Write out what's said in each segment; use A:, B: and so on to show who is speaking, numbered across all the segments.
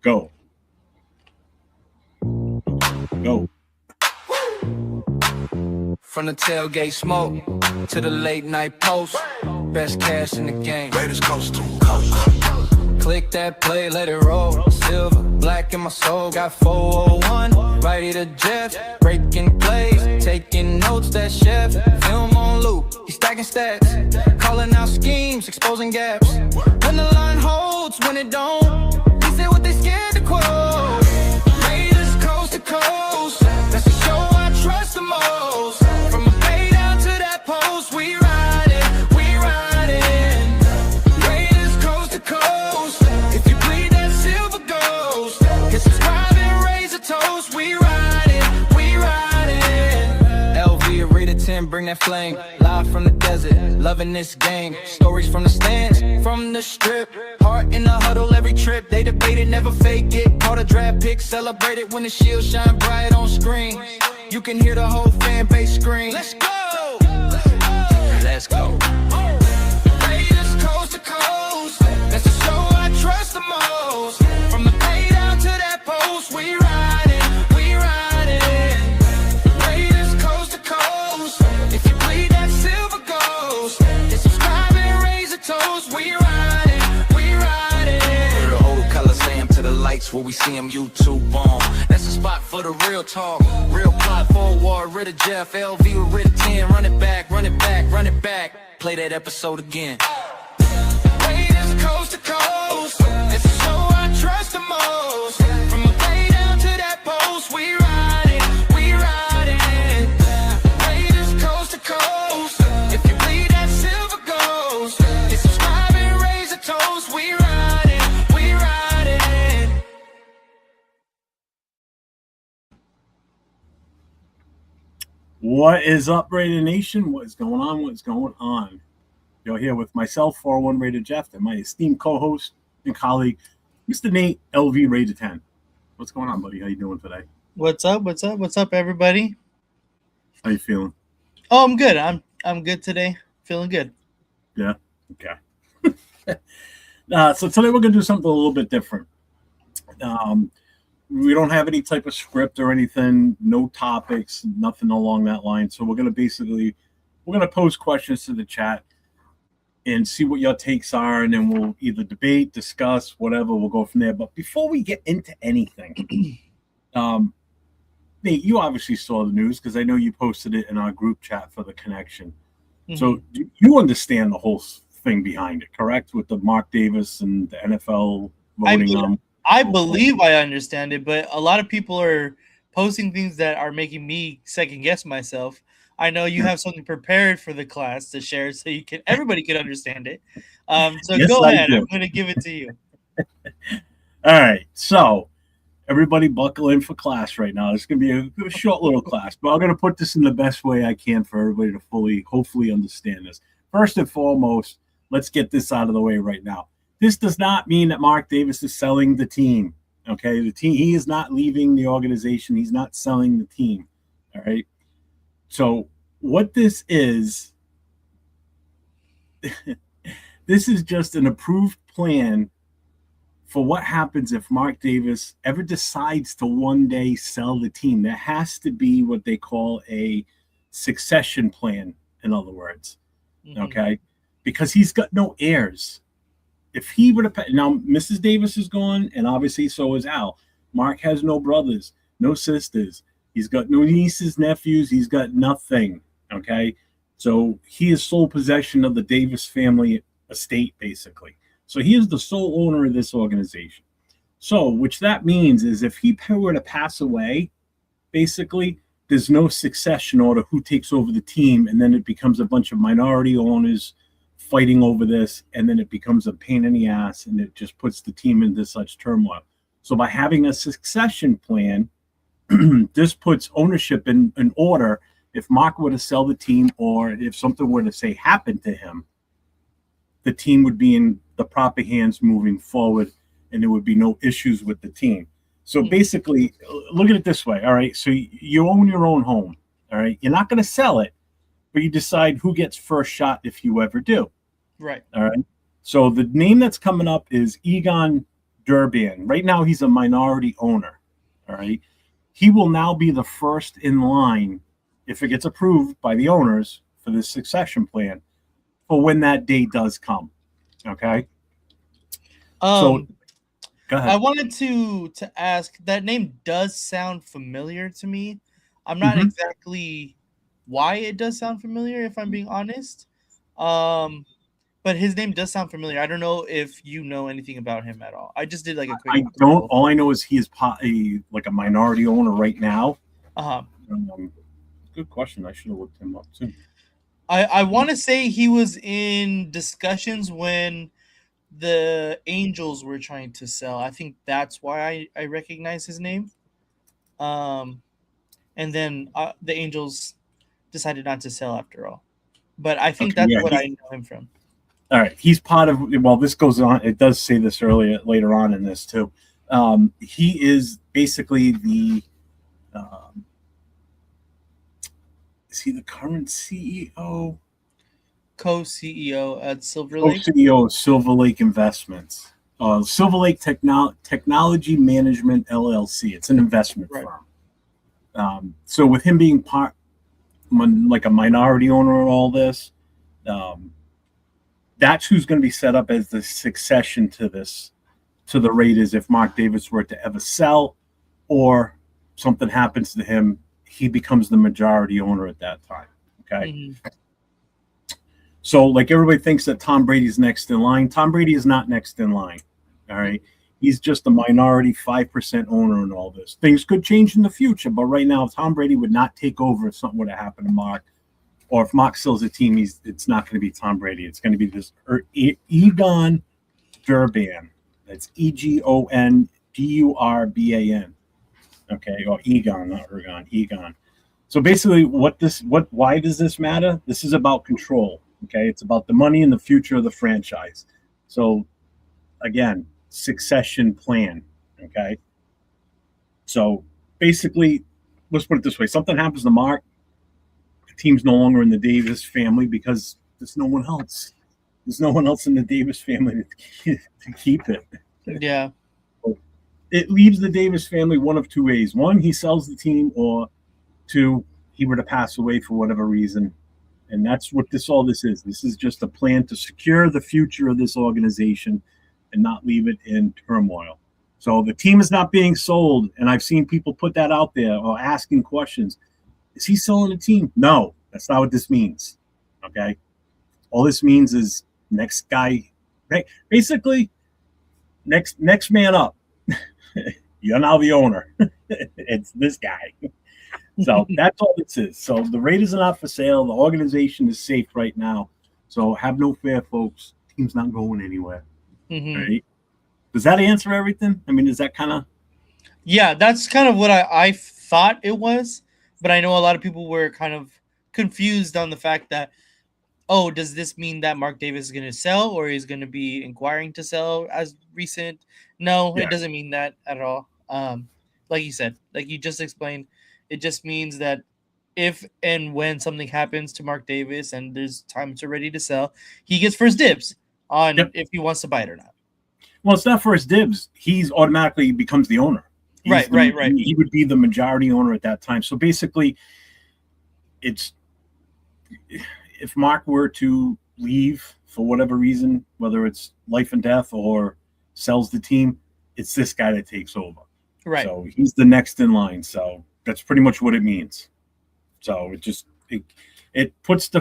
A: Go. Go.
B: From the tailgate smoke to the late night post, best cash in the game.
C: Raiders coast to coast.
B: Click that play, let it roll. Silver, black in my soul, got 401. Righty to Jeff, breaking plays, taking notes. That chef, film on loop, he stacking stats, calling out schemes, exposing gaps. When the line holds, when it don't, he said what they scared to quote. Raiders coast to coast, that's the show I trust the most. From the bay down to that post, we ride it, we ride it. Raiders coast to coast, if you bleed that silver ghost, hit subscribe and raise a toast. We ride it, we ride it. LV, Raider 10, bring that flame. Live from the desert, loving this game. Stories from the stands, from the strip. Heart in the huddle every trip. They debate it, never fake it. Caught a draft pick, celebrate it when the shield shine bright on screen. You can hear the whole fan base scream. Let's go! Let's go. Raiders coast to coast, that's the show I trust the most. From the bay down to that post, we ride it, we ride it. Raiders coast to coast, if you bleed that silver ghost, hit subscribe and raise a toast. We ride it, we ride it. The whole Coliseum to the lights where we see them YouTube on. That's the spot for the real talk, real plot, forward, rid of Jeff, LV with rid of 10. Run it back, run it back, run it back. Play that episode again. Raiders coast to coast, it's the show I trust the most. From the bay down to that post, we ride it, we ride it. Raiders coast to coast, if you bleed that silver ghost, hit subscribe and raise a toast. We ride it, we ride it.
A: What is up, Raider Nation? What is going on? What's going on? You're here with myself, 401 Raider Jeff, and my esteemed co-host and colleague, Mr. Nate, LV Raider 10. What's going on, buddy? How you doing today?
D: What's up? What's up? What's up, everybody?
A: How you feeling?
D: Oh, I'm good. I'm good today. Feeling good.
A: Yeah? Okay. So today we're going to do something a little bit different. We don't have any type of script or anything, no topics, nothing along that line. So we're going to pose questions to the chat and see what your takes are, and then we'll either debate, discuss, whatever. We'll go from there. But before we get into anything, Nate, you obviously saw the news because I know you posted it in our group chat for the connection. Mm-hmm. So you understand the whole thing behind it, correct? With the Mark Davis and the NFL voting
D: I believe I understand it, but a lot of people are posting things that are making me second guess myself. I know you have something prepared for the class to share so everybody can understand it. So yes, go ahead. I'm going to give it to you.
A: All right. So everybody buckle in for class right now. It's going to be a short little class, but I'm going to put this in the best way I can for everybody to hopefully understand this. First and foremost, let's get this out of the way right now. This does not mean that Mark Davis is selling the team. Okay, the team, he is not leaving the organization. He's not selling the team. All right. So what this is just an approved plan for what happens if Mark Davis ever decides to one day sell the team. There has to be what they call a succession plan, in other words. Mm-hmm. Okay, because he's got no heirs. If he would have now, Mrs. Davis is gone, and obviously so is Al. Mark has no brothers, no sisters. He's got no nieces, nephews. He's got nothing. Okay, so he is sole possession of the Davis family estate, basically. So he is the sole owner of this organization. So, which that means is if he were to pass away, basically, there's no succession order who takes over the team, and then it becomes a bunch of minority owners fighting over this, and then it becomes a pain in the ass, and it just puts the team into such turmoil. So by having a succession plan, this puts ownership in order. If Mark were to sell the team, or if something were to say happen to him, the team would be in the proper hands moving forward, and there would be no issues with the team. So basically, look at it this way. All right. So you own your own home. All right. You're not going to sell it, but you decide who gets first shot if you ever do.
D: Right.
A: All right. So the name that's coming up is Egon Durban. Right now, he's a minority owner. All right. He will now be the first in line if it gets approved by the owners for this succession plan for when that day does come. Okay. So go ahead.
D: I wanted to ask, that name does sound familiar to me. I'm not exactly why it does sound familiar, if I'm being honest. But his name does sound familiar. I don't know if you know anything about him at all. I just did like a quick.
A: I don't. All I know is he is like a minority owner right now. Good question. I should have looked him up too.
D: I want to say he was in discussions when the Angels were trying to sell. I think that's why I recognize his name. And then the Angels decided not to sell after all. But I think that's what I know him from.
A: All right, he's part of. Well, this goes on. It does say this later on in this too. He is basically the. Is he the current CEO?
D: Co-CEO at Silver Lake.
A: Co-CEO of Silver Lake Investments, Silver Lake Technology Management LLC. It's an investment firm. So with him being like a minority owner in all this, that's who's going to be set up as the succession to the Raiders if Mark Davis were to ever sell or something happens to him. He becomes the majority owner at that time. Okay. So like everybody thinks that Tom Brady's next in line. Tom Brady is not next in line. All right. He's just a minority 5% owner in all this. Things could change in the future, but right now Tom Brady would not take over if something would have happened to Mark. Or if Mark sells a team, it's not going to be Tom Brady. It's going to be this Egon Durban. That's EGON DURBAN. Okay, or Egon, not Ergon, Egon. So basically, why does this matter? This is about control. Okay, it's about the money and the future of the franchise. So again, succession plan. Okay, so basically, let's put it this way: something happens to Mark, the team's no longer in the Davis family because there's no one else. There's no one else in the Davis family to keep it.
D: Yeah.
A: It leaves the Davis family one of two ways. One, he sells the team, or two, he were to pass away for whatever reason. And that's what all this is. This is just a plan to secure the future of this organization and not leave it in turmoil. So the team is not being sold, and I've seen people put that out there or asking questions. Is he selling the team? No, that's not what this means. Okay? All this means is next guy, basically, next man up. You're now the owner. It's this guy. So that's all this is. So the Raiders are not for sale. The organization is safe right now. So have no fear, folks. Team's not going anywhere. Right? Does that answer everything? I mean, is that kind of?
D: Yeah, that's kind of what I thought it was. But I know a lot of people were kind of confused on the fact that, oh, does this mean that Mark Davis is going to sell or is going to be inquiring to sell as recent? No, It doesn't mean that at all. Like you said, like you just explained, it just means that if and when something happens to Mark Davis and there's time to ready to sell, he gets first dibs on if he wants to buy it or not.
A: Well, it's not first dibs. He's automatically becomes the owner.
D: Right.
A: He would be the majority owner at that time. So basically, it's if Mark were to leave for whatever reason, whether it's life and death or sells the team, it's this guy that takes over.
D: Right.
A: So he's the next in line. So that's pretty much what it means. So it puts the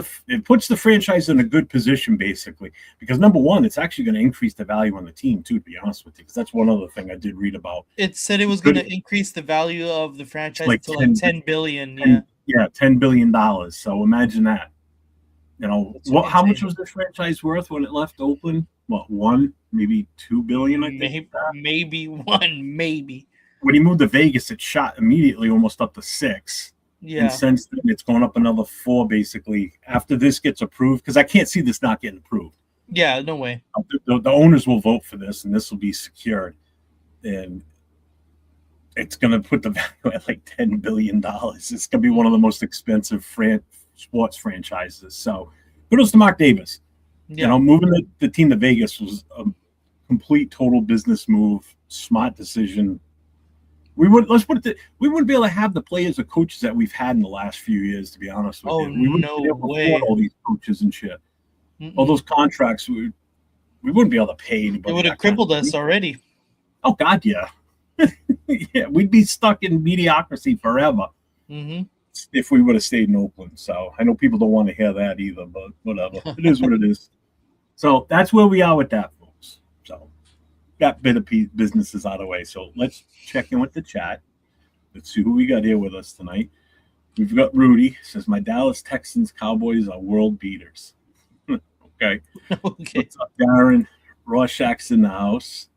A: franchise in a good position, basically, because number one, it's actually going to increase the value on the team too, to be honest with you, because that's one other thing I did read about.
D: It said it was going to increase the value of the franchise to like $10 billion.
A: Yeah, $10 billion. So imagine that. You know, how much was the franchise worth when it left Oakland? What, $1, maybe $2 billion? I think
D: maybe $1, maybe.
A: When he moved to Vegas, it shot immediately almost up to $6 billion.
D: Yeah.
A: And since then, it's going up another $4 billion, basically, after this gets approved, because I can't see this not getting approved.
D: Yeah, no way.
A: The owners will vote for this, and this will be secured. And it's going to put the value at like $10 billion. It's going to be one of the most expensive sports franchises. So kudos to Mark Davis. Yeah. You know, moving the team to Vegas was complete total business move, smart decision. We wouldn't be able to have the players or coaches that we've had in the last few years, to be honest with you. We wouldn't
D: no
A: be able to
D: way.
A: afford all these coaches and shit. All those contracts, we wouldn't be able to pay anybody.
D: It would have crippled us already.
A: Oh God, yeah. Yeah, we'd be stuck in mediocrity forever if we would have stayed in Oakland. So I know people don't want to hear that either, but whatever. It is what it is. So that's where we are with that, folks. So got bit of businesses out of the way. So let's check in with the chat. Let's see who we got here with us tonight. We've got Rudy. Says, my Dallas Texans Cowboys are world beaters. Okay. What's up, Darren? Rorschach's in the house.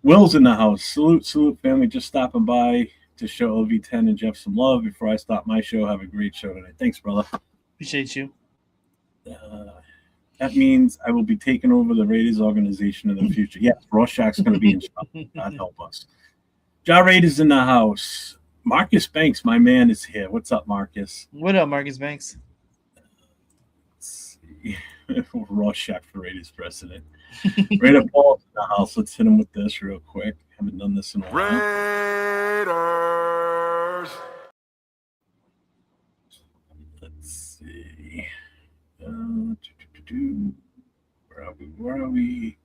A: Will's in the house. Salute, family. Just stopping by to show LV10 and Jeff some love before I start my show. Have a great show tonight. Thanks, brother.
D: Appreciate you.
A: That means I will be taking over the Raiders organization in the future. Yes, Rorschach's going to be in charge. God help us. Ja Raiders in the house. Marcus Banks, my man, is here. What's up, Marcus?
D: What up, Marcus Banks?
A: Let's see. Rorschach for Raiders president. Raider Paul's in the house. Let's hit him with this real quick. Haven't done this in a while.
C: Raiders.
A: Let's see. Where are we?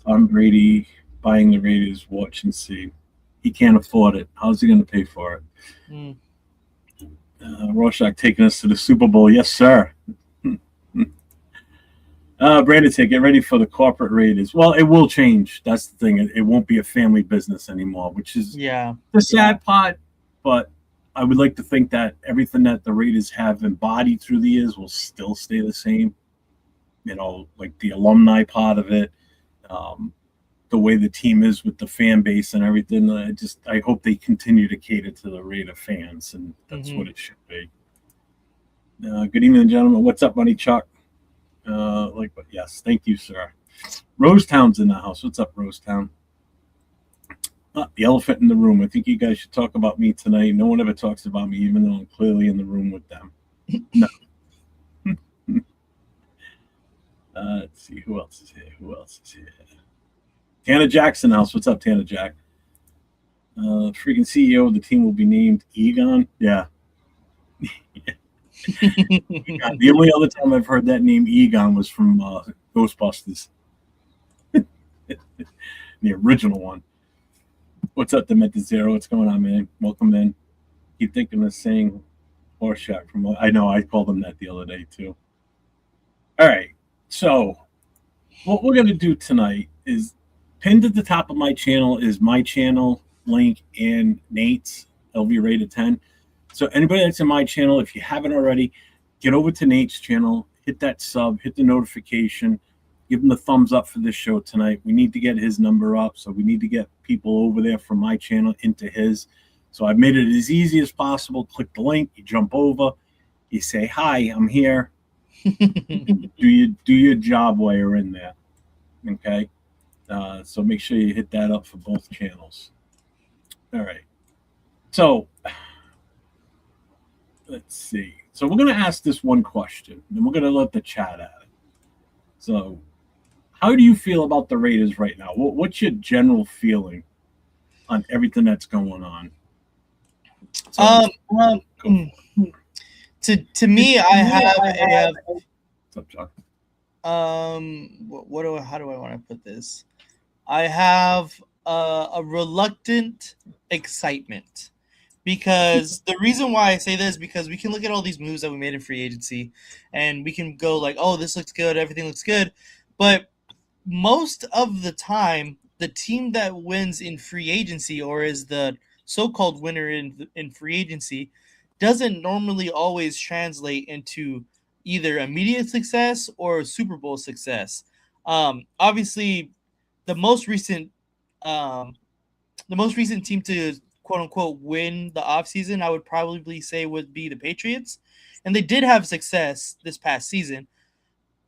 A: Tom Brady buying the Raiders. Watch and see. He can't afford it. How's he going to pay for it? Rorschach taking us to the Super Bowl. Yes, sir. Brandon, get ready for the corporate Raiders. Well, it will change. That's the thing. It won't be a family business anymore, which is the sad part. But I would like to think that everything that the Raiders have embodied through the years will still stay the same. You know, like the alumni part of it, the way the team is with the fan base and everything. I hope they continue to cater to the Raider fans, and that's what it should be. Good evening, gentlemen. What's up, Money Chuck? Yes, thank you, sir. Rosetown's in the house. What's up, Rosetown? The elephant in the room. I think you guys should talk about me tonight. No one ever talks about me, even though I'm clearly in the room with them. No. Let's see. Who else is here? Tanner Jackson house. What's up, Tanner Jack? Freaking CEO of the team will be named Egon. Yeah. The only other time I've heard that name Egon was from Ghostbusters. The original one. What's up, Demented Zero? What's going on, man? Welcome in. Keep thinking of saying Rorschach from. I know I called him that the other day too. All right. So what we're gonna do tonight is pinned at the top of my channel is my channel link and Nate's LV Rated 10. So anybody that's in my channel, if you haven't already, get over to Nate's channel, hit that sub, hit the notification, give him the thumbs up for this show tonight. We need to get his number up, so we need to get people over there from my channel into his. So I've made it as easy as possible. Click the link, you jump over, you say, hi, I'm here. do your job while you're in there. Okay? So make sure you hit that up for both channels. All right. So let's see. So we're going to ask this one question, and we're going to let the chat at it. So how do you feel about the Raiders right now? What's your general feeling on everything that's going on? So,
D: to me, I have
A: what's up, Chuck?
D: how do I want to put this? I have a reluctant excitement, because the reason why I say this is because we can look at all these moves that we made in free agency and we can go like, oh, this looks good, everything looks good. But most of the time, the team that wins in free agency, or is the so-called winner in free agency, doesn't normally always translate into either immediate success or Super Bowl success. Obviously, the most recent team to quote unquote win the offseason, I would probably say would be the Patriots. And they did have success this past season.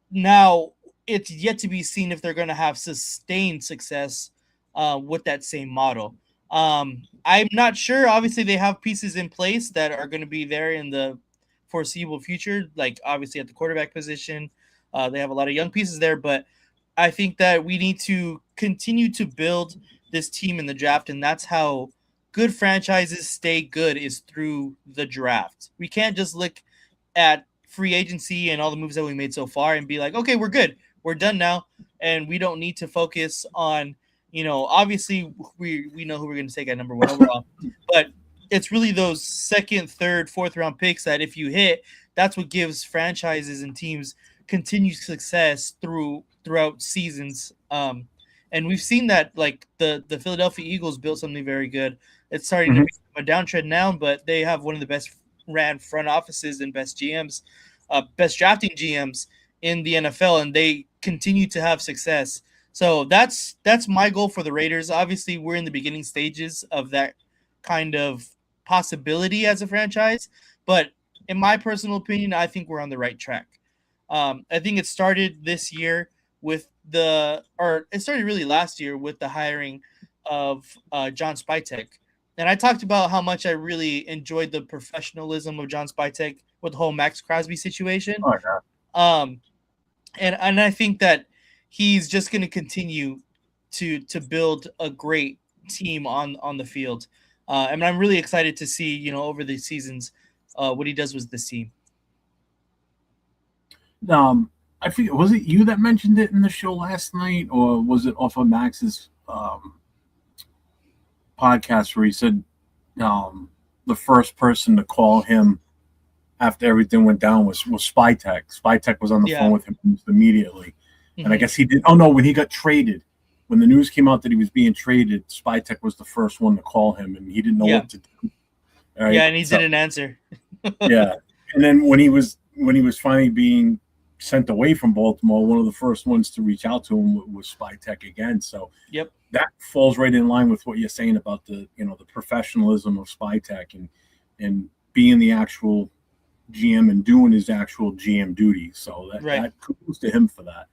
D: Now, it's yet to be seen if they're going to have sustained success with that same model. I'm not sure. Obviously, they have pieces in place that are going to be there in the foreseeable future. Like, obviously, at the quarterback position, they have a lot of young pieces there. But I think that we need to continue to build this team in the draft, and that's how good franchises stay good is through the draft. We can't just look at free agency and all the moves that we made so far and be like, okay, we're good. We're done now. And we don't need to focus on, obviously we know who we're going to take at number 1 overall, but it's really those second, third, fourth round picks that if you hit, that's what gives franchises and teams continued success throughout seasons. And we've seen that, like the Philadelphia Eagles built something very good. It's starting to become a downtrend now, but they have one of the best ran front offices and best GMs, best drafting GMs in the NFL, and they continue to have success. So that's my goal for the Raiders. Obviously, we're in the beginning stages of that kind of possibility as a franchise, but in my personal opinion, I think we're on the right track. I think it started this year it started really last year with the hiring of John Spytek. And I talked about how much I really enjoyed the professionalism of John Spytek with the whole Max Crosby situation.
A: Oh, yeah.
D: And I think that he's just going to continue to build a great team on the field. And I'm really excited to see, over the seasons, what he does with this team.
A: I think, was it you that mentioned it in the show last night, or was it off of Max's podcast where he said the first person to call him after everything went down was Spytek. Spytek was on the phone with him immediately. And I guess he did. Oh, no, when he got traded, when the news came out that he was being traded, Spytek was the first one to call him, and he didn't know what to do.
D: Right? Yeah, and he didn't answer.
A: Yeah. And then when he was finally being sent away from Baltimore, one of the first ones to reach out to him was Spytek again. So that falls right in line with what you're saying about the professionalism of Spytek and being the actual GM and doing his actual GM duties. So that kudos to him for that.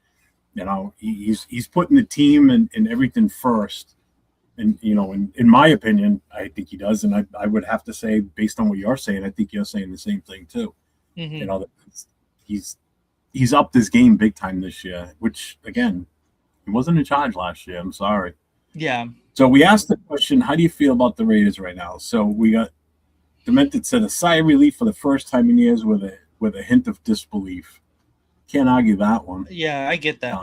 A: He's putting the team and everything first. And, in my opinion, I think he does. And I would have to say, based on what you're saying, I think you're saying the same thing too. That he's upped his game big time this year, which, again, he wasn't in charge last year. I'm sorry.
D: Yeah.
A: So we asked the question, how do you feel about the Raiders right now? So we got Demented said a sigh of relief for the first time in years with a hint of disbelief. Can't argue that one.
D: Yeah, I get that.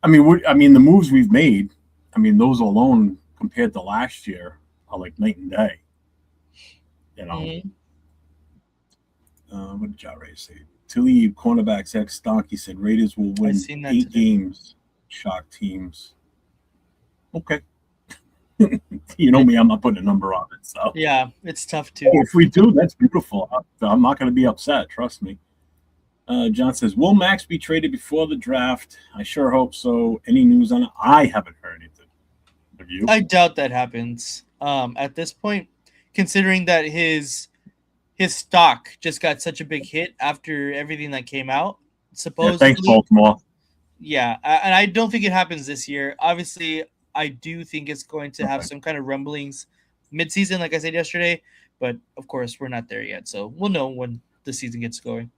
A: I mean, the moves we've made, those alone compared to last year are like night and day. What did Jarre say? Tilly, cornerbacks ex Stonky said Raiders will win 8 games. Shock teams. Okay. You know me, I'm not putting a number on it. So
D: yeah, it's tough too.
A: If we do, that's beautiful. I'm not going to be upset. Trust me. John says, will Max be traded before the draft? I sure hope so. Any news on it? I haven't heard anything. Have you?
D: I doubt that happens at this point, considering that his stock just got such a big hit after everything that came out. Supposedly,
A: thanks, Baltimore.
D: Yeah, and I don't think it happens this year. Obviously, I do think it's going to have some kind of rumblings mid-season, like I said yesterday. But, of course, we're not there yet. So we'll know when the season gets going.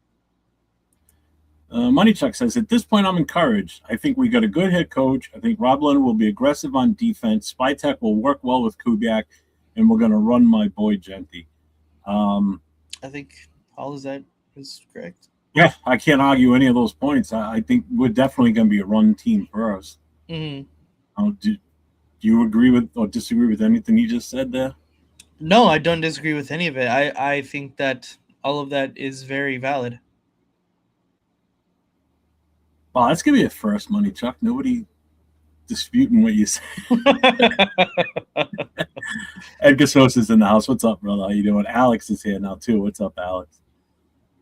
A: Money Chuck says, at this point, I'm encouraged. I think we got a good head coach. I think Rob Leonard will be aggressive on defense. Spytek will work well with Kubiak, and we're going to run my boy Genty.
D: I think all of that is correct.
A: Yeah, I can't argue any of those points. I think we're definitely going to be a run team first.
D: Mm-hmm.
A: Do you agree with or disagree with anything you just said there?
D: No, I don't disagree with any of it. I think that all of that is very valid.
A: Wow, that's going to be a first, Money Chuck. Nobody disputing what you say. Edgar Sosa is in the house. What's up, brother? How you doing? Alex is here now, too. What's up, Alex?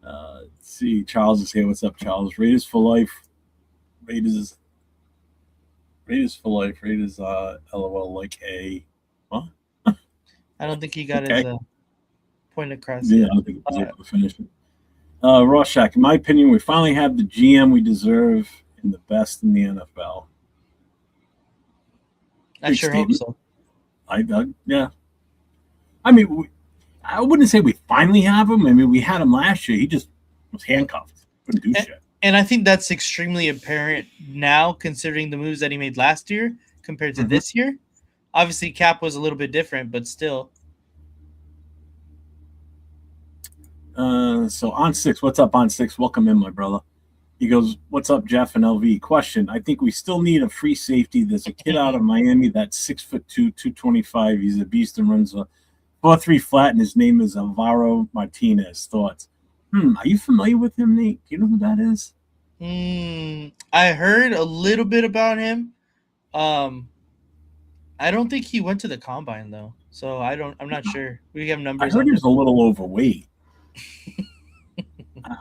A: Let's see. Charles is here. What's up, Charles? Raiders for life. Raiders for life. Raiders, LOL, like a... What?
D: I don't think he got his point across.
A: Yeah, I don't think he was able to finish it. Rorschach, in my opinion, we finally have the GM we deserve and the best in the NFL.
D: I sure hope so.
A: Yeah. I mean, I wouldn't say we finally have him. I mean, we had him last year. He just was handcuffed. Couldn't do shit.
D: And I think that's extremely apparent now, considering the moves that he made last year compared to this year. Obviously, Cap was a little bit different, but still.
A: So on six, what's up on six? Welcome in, my brother. He goes, "What's up, Jeff and LV?" Question: I think we still need a free safety. There's a kid out of Miami that's 6'2", 225. He's a beast and runs a 4.3 flat, and his name is Alvaro Martinez. Thoughts? Are you familiar with him, Nate? Do you know who that is?
D: I heard a little bit about him. I don't think he went to the combine though, so I'm not sure. We have
A: I
D: numbers.
A: heard he was a little overweight.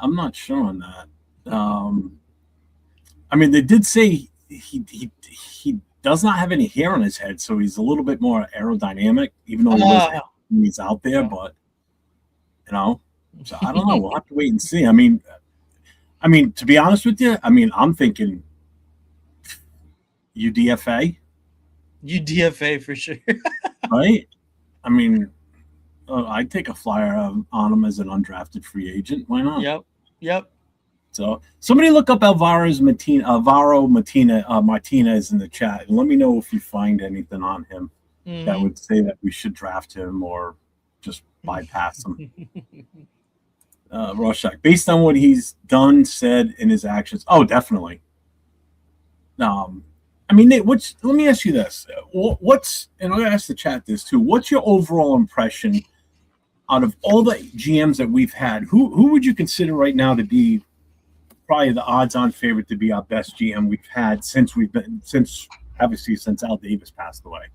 A: I'm not sure on that. I mean, they did say he does not have any hair on his head, so he's a little bit more aerodynamic, even though he's out there. But so I don't know. We'll have to wait and see. I mean, to be honest with you, I'm thinking UDFA.
D: UDFA for sure.
A: Right? I mean, I'd take a flyer on him as an undrafted free agent. Why not?
D: Yep.
A: So somebody look up Alvaro Martinez in the chat and let me know if you find anything on him that would say that we should draft him or just bypass him. Rorschach, based on what he's done, said, in his actions. Oh, definitely. Nate, let me ask you this. And I'm going to ask the chat this too. What's your overall impression out of all the GMs that we've had? Who would you consider right now to be probably the odds-on favorite to be our best GM we've had since Al Davis passed away?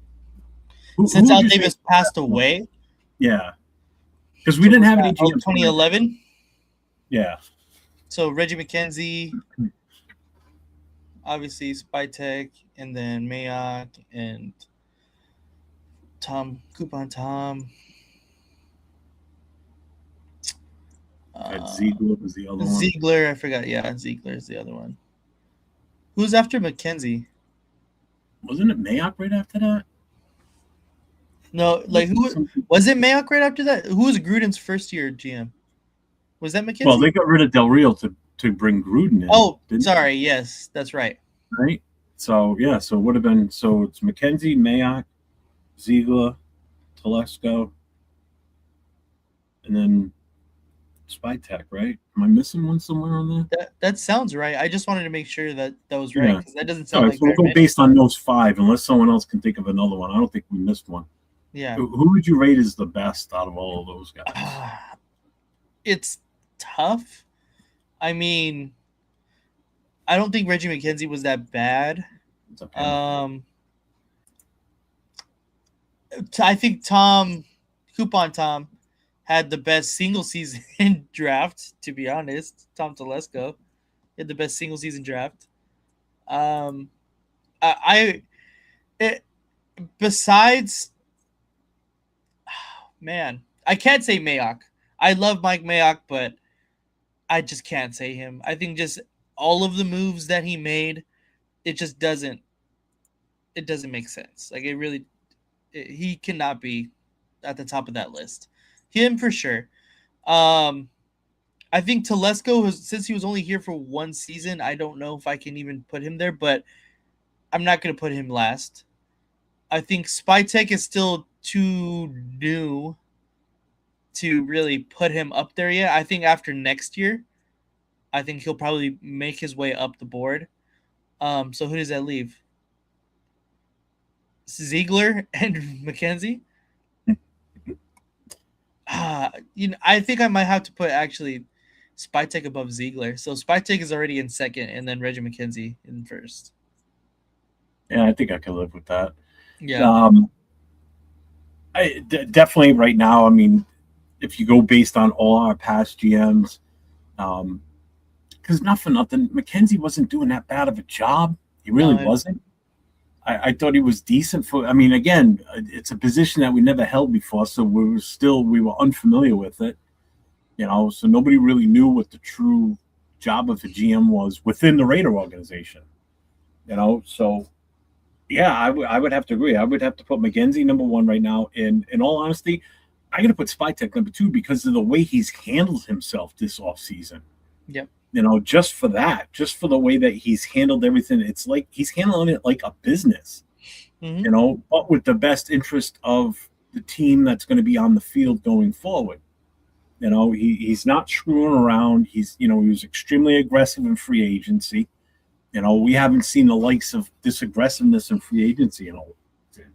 D: Since Al Davis passed away?
A: Yeah. Because we didn't have any GMs.
D: 2011?
A: Yeah.
D: So Reggie McKenzie, obviously Spytek, and then Mayock and Coupon Tom.
A: Ziegler was the other one.
D: Ziegler, I forgot. Yeah, Ziegler is the other one. Who's after McKenzie?
A: Wasn't it Mayock right after that?
D: No, who was it? Mayock right after that? Who was Gruden's first year GM? Was that McKenzie?
A: Well, they got rid of Del Rio to bring Gruden in.
D: Oh, sorry. Yes, that's right.
A: Right. So yeah, so it would have been it's McKenzie, Mayock, Ziegler, Telesco, and then Spytek, right? Am I missing one somewhere on there?
D: That sounds right. I just wanted to make sure that was right because that doesn't sound
A: like. So we'll go based on those five, unless someone else can think of another one. I don't think we missed one.
D: Yeah.
A: Who would you rate as the best out of all of those guys?
D: It's tough. I mean, I don't think Reggie McKenzie was that bad. I think Coupon Tom had the best single season draft, to be honest. Tom Telesco had the best single season draft. Besides, man, I can't say Mayock. I love Mike Mayock, but I just can't say him. I think just all of the moves that he made, it just doesn't make sense. Like he cannot be at the top of that list. Him for sure. I think Telesco, since he was only here for one season, I don't know if I can even put him there, but I'm not going to put him last. I think Spytek is still too new to really put him up there yet. I think after next year, I think he'll probably make his way up the board. So who does that leave? Ziegler and McKenzie? I think I might have to put actually Spytek above Ziegler. So Spytek is already in second, and then Reggie McKenzie in first.
A: Yeah, I think I could live with that.
D: Yeah.
A: Definitely right now, I mean, if you go based on all our past GMs, because not for nothing, McKenzie wasn't doing that bad of a job. He really wasn't. I thought he was decent for. I mean, again, it's a position that we never held before, so we were unfamiliar with it. So nobody really knew what the true job of a GM was within the Raider organization. So yeah, I would have to agree. I would have to put McKenzie number one right now. And in all honesty, I'm going to put Spytek number two because of the way he's handled himself this offseason.
D: Yep.
A: just for that, just for the way that he's handled everything. It's like he's handling it like a business, but with the best interest of the team that's going to be on the field going forward. He's not screwing around. He was extremely aggressive in free agency. We haven't seen the likes of this aggressiveness in free agency,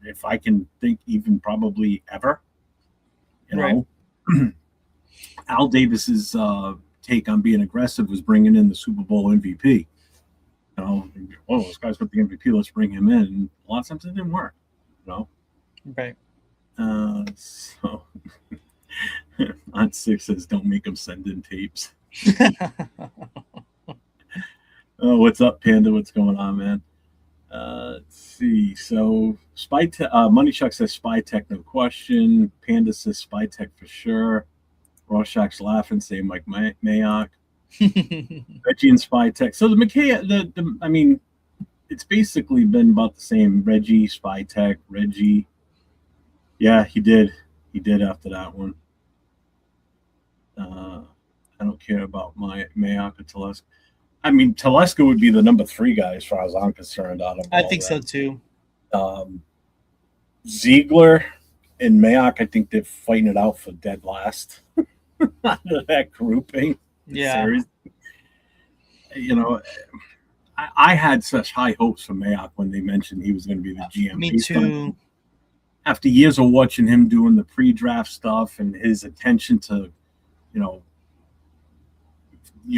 A: if I can think even probably ever.
D: Right.
A: Al Davis's take on being aggressive was bringing in the Super Bowl MVP. This guy's got the MVP. Let's bring him in. And a lot of times it didn't work.
D: Right.
A: So on 6 says, don't make them send in tapes. Oh, what's up, Panda? What's going on, man? Let's see. So Money Chuck says Spy Tech, no question. Panda says Spy Tech for sure. Rorschach's laughing, saying Mike Mayock. Reggie and Spy Tech. So the McKay, it's basically been about the same. Reggie, Spy Tech, Reggie. Yeah, he did. He did after that one. I don't care about Mayock or Telesco. Telesco would be the number 3 guy as far as I'm concerned.
D: I think so too.
A: Ziegler and Mayock, I think they're fighting it out for dead last out of that grouping.
D: Yeah.
A: Series. I had such high hopes for Mayock when they mentioned he was going to be the GM.
D: Me too.
A: After years of watching him doing the pre-draft stuff and his attention to,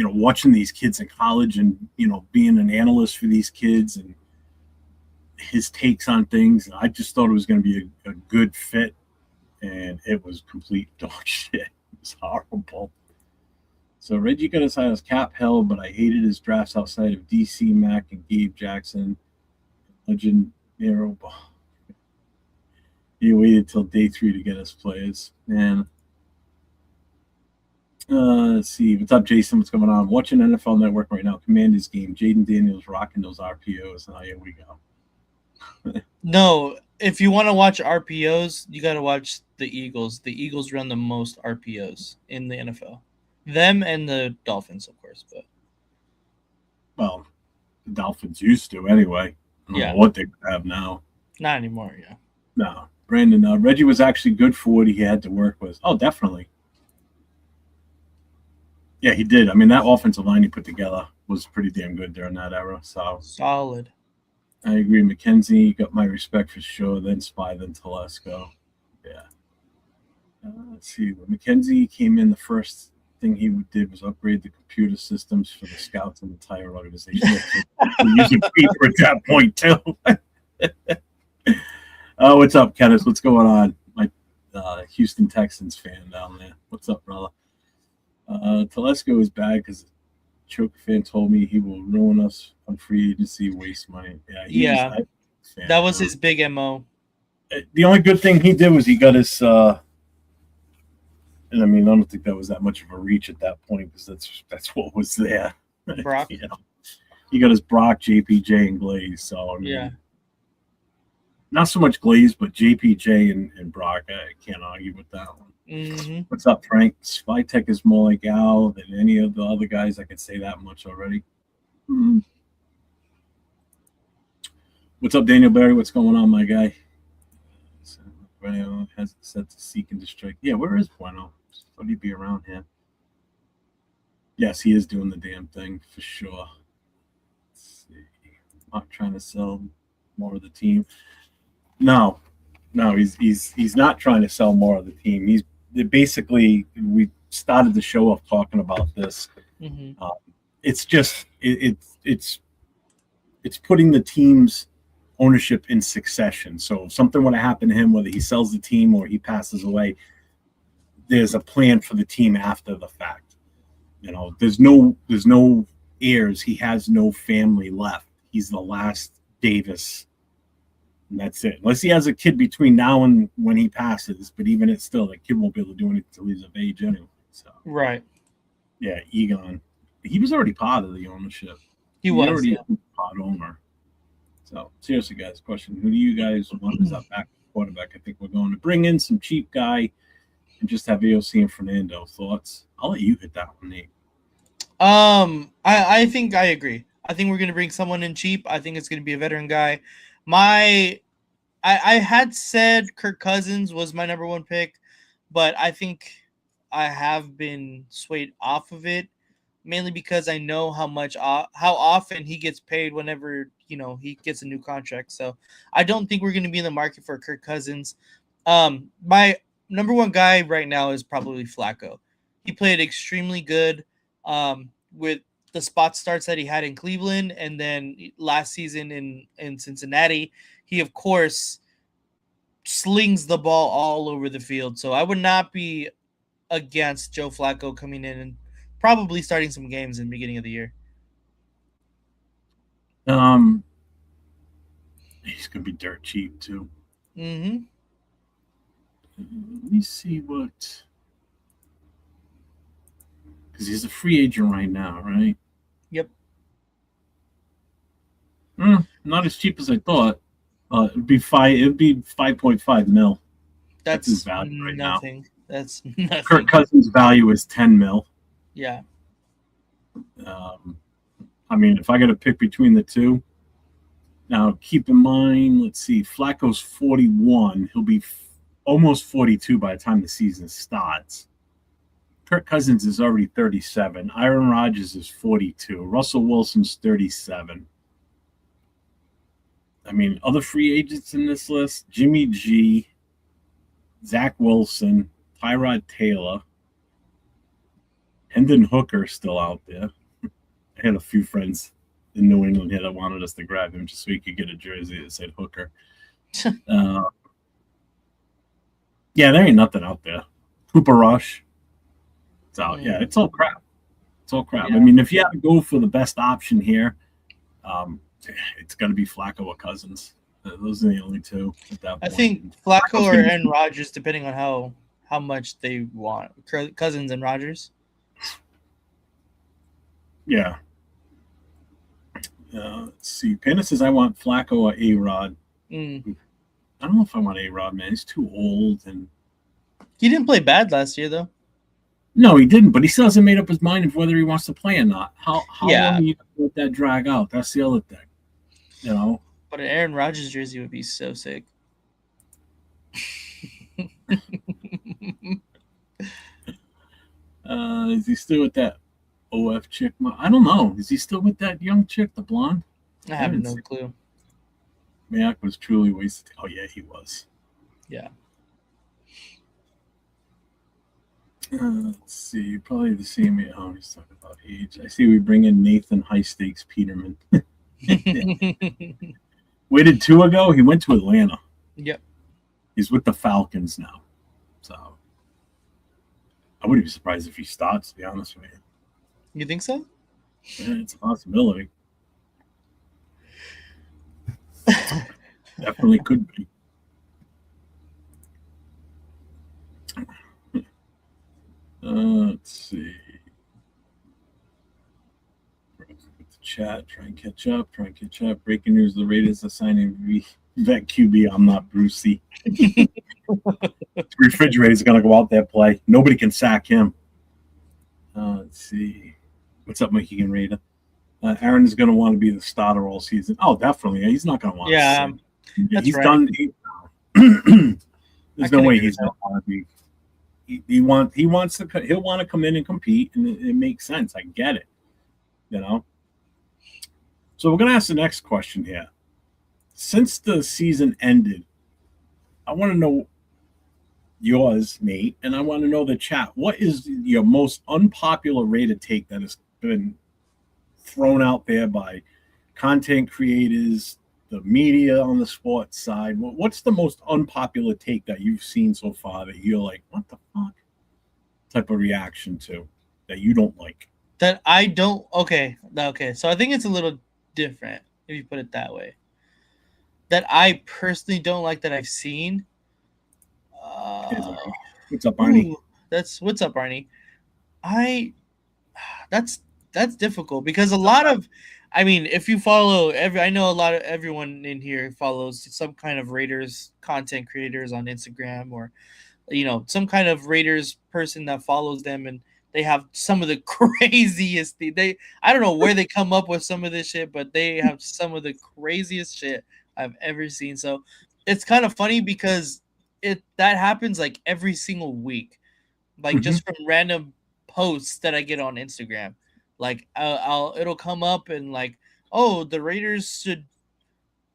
A: watching these kids in college and, being an analyst for these kids and his takes on things, I just thought it was going to be a good fit, and it was complete dog shit. It was horrible. So Reggie got as high as Cap hell, but I hated his drafts outside of DC, Mac, and Gabe Jackson. Legend Nero. He waited till day 3 to get us players. Man. Let's see. What's up, Jason? What's going on? Watching NFL Network right now. Commanders game. Jaden Daniels rocking those RPOs. Oh, here we go.
D: No, if you want to watch RPOs, you got to watch the Eagles. The Eagles run the most RPOs in the NFL. Them and the Dolphins, of course. But
A: well, the Dolphins used to anyway. I don't know what they have now.
D: Not anymore, yeah.
A: No. Brandon, Reggie was actually good for what he had to work with. Oh, definitely. Yeah, he did. That offensive line he put together was pretty damn good during that era. So
D: solid.
A: I agree. McKenzie got my respect for sure. Then Spy, then Telesco. Yeah. Let's see. When McKenzie came in, the first thing he did was upgrade the computer systems for the scouts and the entire organization. Using paper at that point too. Oh, what's up, Kenneth? What's going on? My Houston Texans fan down there. What's up, brother? Telesco is bad because Choke fan told me he will ruin us on free agency, waste money.
D: Yeah, that was his big MO.
A: The only good thing he did was he got his. And I don't think that was that much of a reach at that point because that's what was there.
D: Brock.
A: He got his Brock, JPJ, and Glaze. So not so much Glaze, but JPJ and Brock. I can't argue with that one.
D: Mm-hmm.
A: What's up, Frank? Spy Tech is more like Al than any of the other guys. I can say that much already. Mm-hmm. What's up, Daniel Barry? What's going on, my guy? Bueno has set to seek and destroy. Yeah, where is Bueno? Thought he'd be around here. Yes, he is doing the damn thing for sure. Let's see. Not trying to sell more of the team. No, he's not trying to sell more of the team. He's basically, we started the show off talking about this.
D: Mm-hmm.
A: It's just it's putting the team's ownership in succession. So if something would have happened to him, whether he sells the team or he passes away, there's a plan for the team after the fact. There's no heirs. He has no family left. He's the last Davis. And that's it. Unless he has a kid between now and when he passes, but even it's still, that kid won't be able to do anything until he's of age anyway. So
D: right.
A: Yeah, Egon. He was already part of the ownership.
D: He was
A: already part owner. So seriously, guys, question: who do you guys want as our back quarterback? I think we're going to bring in some cheap guy and just have AOC and Fernando. Thoughts? I'll let you hit that one, Nate.
D: I think I agree. I think we're gonna bring someone in cheap. I think it's gonna be a veteran guy. My I had said Kirk Cousins was my number one pick, but I think I have been swayed off of it mainly because I know how often he gets paid whenever he gets a new contract. So I don't think we're going to be in the market for Kirk Cousins. My number one guy right now is probably Flacco. He played extremely good with the spot starts that he had in Cleveland, and then last season in Cincinnati, he of course slings the ball all over the field. So I would not be against Joe Flacco coming in and probably starting some games in the beginning of the year.
A: Um, he's gonna be dirt cheap too.
D: Mm-hmm.
A: Let me see what, because he's a free agent right now, right?
D: Yep.
A: Not as cheap as I thought. It'd be 5.5 mil. That's his
D: That's
A: value right now.
D: nothing. That's nothing.
A: Kirk Cousins' value is 10 mil.
D: Yeah.
A: I mean, if I got to pick between the two, now keep in mind, let's see, Flacco's 41. He'll be almost 42 by the time the season starts. Kirk Cousins is already 37. Aaron Rodgers is 42. Russell Wilson's 37. I mean, other free agents in this list, Jimmy G, Zach Wilson, Tyrod Taylor, Hendon Hooker still out there. I had a few friends in New England here that wanted us to grab him just so he could get a jersey that said Hooker. Yeah, there ain't nothing out there. Cooper Rush, it's out. Yeah, it's all crap. It's all crap. Yeah. I mean, if you have to go for the best option here, it's going to be Flacco or Cousins. Those are the only two at that point.
D: I think Flacco or Aaron Rodgers, depending on how much they want. Cousins and Rodgers.
A: Yeah. Let's see. Panda says I want Flacco or A-Rod. I don't know if I want A-Rod, man. He's too old. And
D: he didn't play bad last year, though.
A: No, he didn't, but he still hasn't made up his mind of whether he wants to play or not. How long are you going to let that drag out? That's the other thing. You know?
D: But an Aaron Rodgers jersey would be so sick.
A: Is he still with that OF chick? I don't know. Is he still with that young chick, the blonde?
D: I have no clue.
A: Mayak was truly wasted. Oh, yeah, he was.
D: Yeah.
A: Let's see. Probably the same. Oh, he's talking about age. I see we bring in Nathan High Stakes Peterman. Waited 2 ago. He went to Atlanta.
D: Yep.
A: He's with the Falcons now. So I wouldn't be surprised if he starts, to be honest with you.
D: You think so?
A: Yeah, it's a possibility. Definitely could be. Let's see. With the chat, try and catch up. Breaking news: the Raiders are signing vet QB. I'm not Brucey. Refrigerator's gonna go out there play. Nobody can sack him. Let's see. What's up, Mikey and Raider? Aaron is gonna want to be the starter all season. Oh, definitely. He's not gonna want.
D: Yeah,
A: that's he's right. Done. There's no way he's gonna want to be. He'll want to come in and compete, and it makes sense. I get it, you know. So we're gonna ask the next question here. Since the season ended, I want to know yours, Nate, and I want to know the chat. What is your most unpopular Raider take that has been thrown out there by content creators, the media on the sports side? What's the most unpopular take that you've seen so far that you're like, what the fuck type of reaction to that you don't like?
D: That I don't. Okay. So I think it's a little different if you put it that way. That I personally don't like that I've seen.
A: What's up, Arnie?
D: What's up, Arnie? That's difficult because a lot of, I mean, if you follow I know a lot of everyone in here follows some kind of Raiders content creators on Instagram or, some kind of Raiders person that follows them, and They have some of the craziest I don't know where they come up with some of this shit, but they have some of the craziest shit I've ever seen. So it's kind of funny because that happens like every single week, like
A: Mm-hmm.
D: just from random posts that I get on Instagram. Like it'll come up and like, oh, the Raiders should,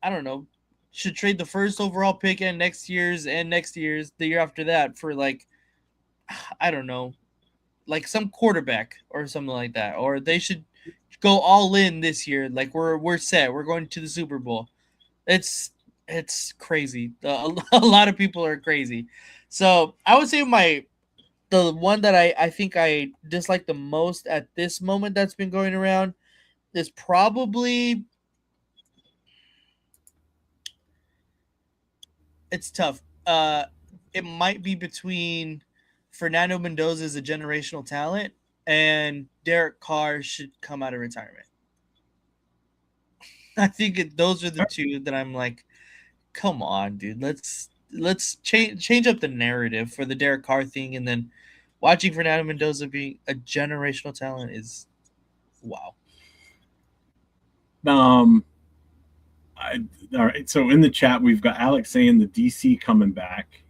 D: I don't know, should trade the first overall pick and next year's the year after that for like, I don't know, like some quarterback or something like that, or they should go all in this year. Like we're set. We're going to the Super Bowl. It's crazy. A lot of people are crazy. So I would say the one that I think I dislike the most at this moment that's been going around is probably, it's tough. It might be between Fernando Mendoza is a generational talent and Derek Carr should come out of retirement. I think those are the two that I'm like, come on, dude. Let's change up the narrative for the Derek Carr thing, and then watching Fernando Mendoza being a generational talent is wow.
A: All right. So in the chat, we've got Alex saying the DC coming back.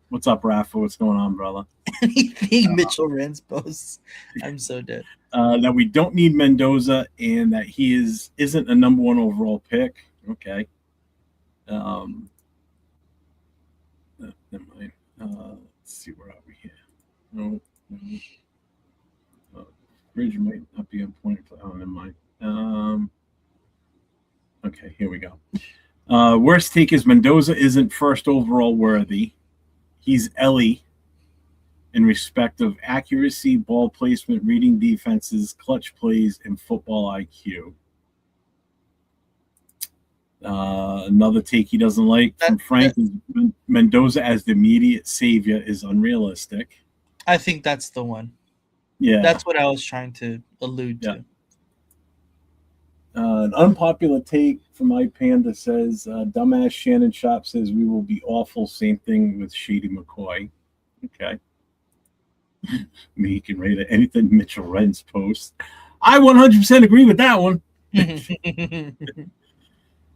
A: What's up, Rafa? What's going on, brother?
D: Anything Mitchell Renz posts, I'm so dead.
A: That we don't need Mendoza and that he isn't a number 1 overall pick. Okay. Never mind. Let's see, where are we here? No. Bridge might not be on point. Oh, never mind. Okay, here we go. Worst take is Mendoza isn't first overall worthy. He's Ellie in respect of accuracy, ball placement, reading defenses, clutch plays, and football IQ. Another take he doesn't like from Frank is Mendoza as the immediate savior is unrealistic.
D: I think that's the one.
A: Yeah.
D: That's what I was trying to allude to.
A: An unpopular take from my panda says, dumbass Shannon Sharp says we will be awful. Same thing with Shady McCoy. Okay. Me can rate anything Mitchell Renz posts. I 100% agree with that one. It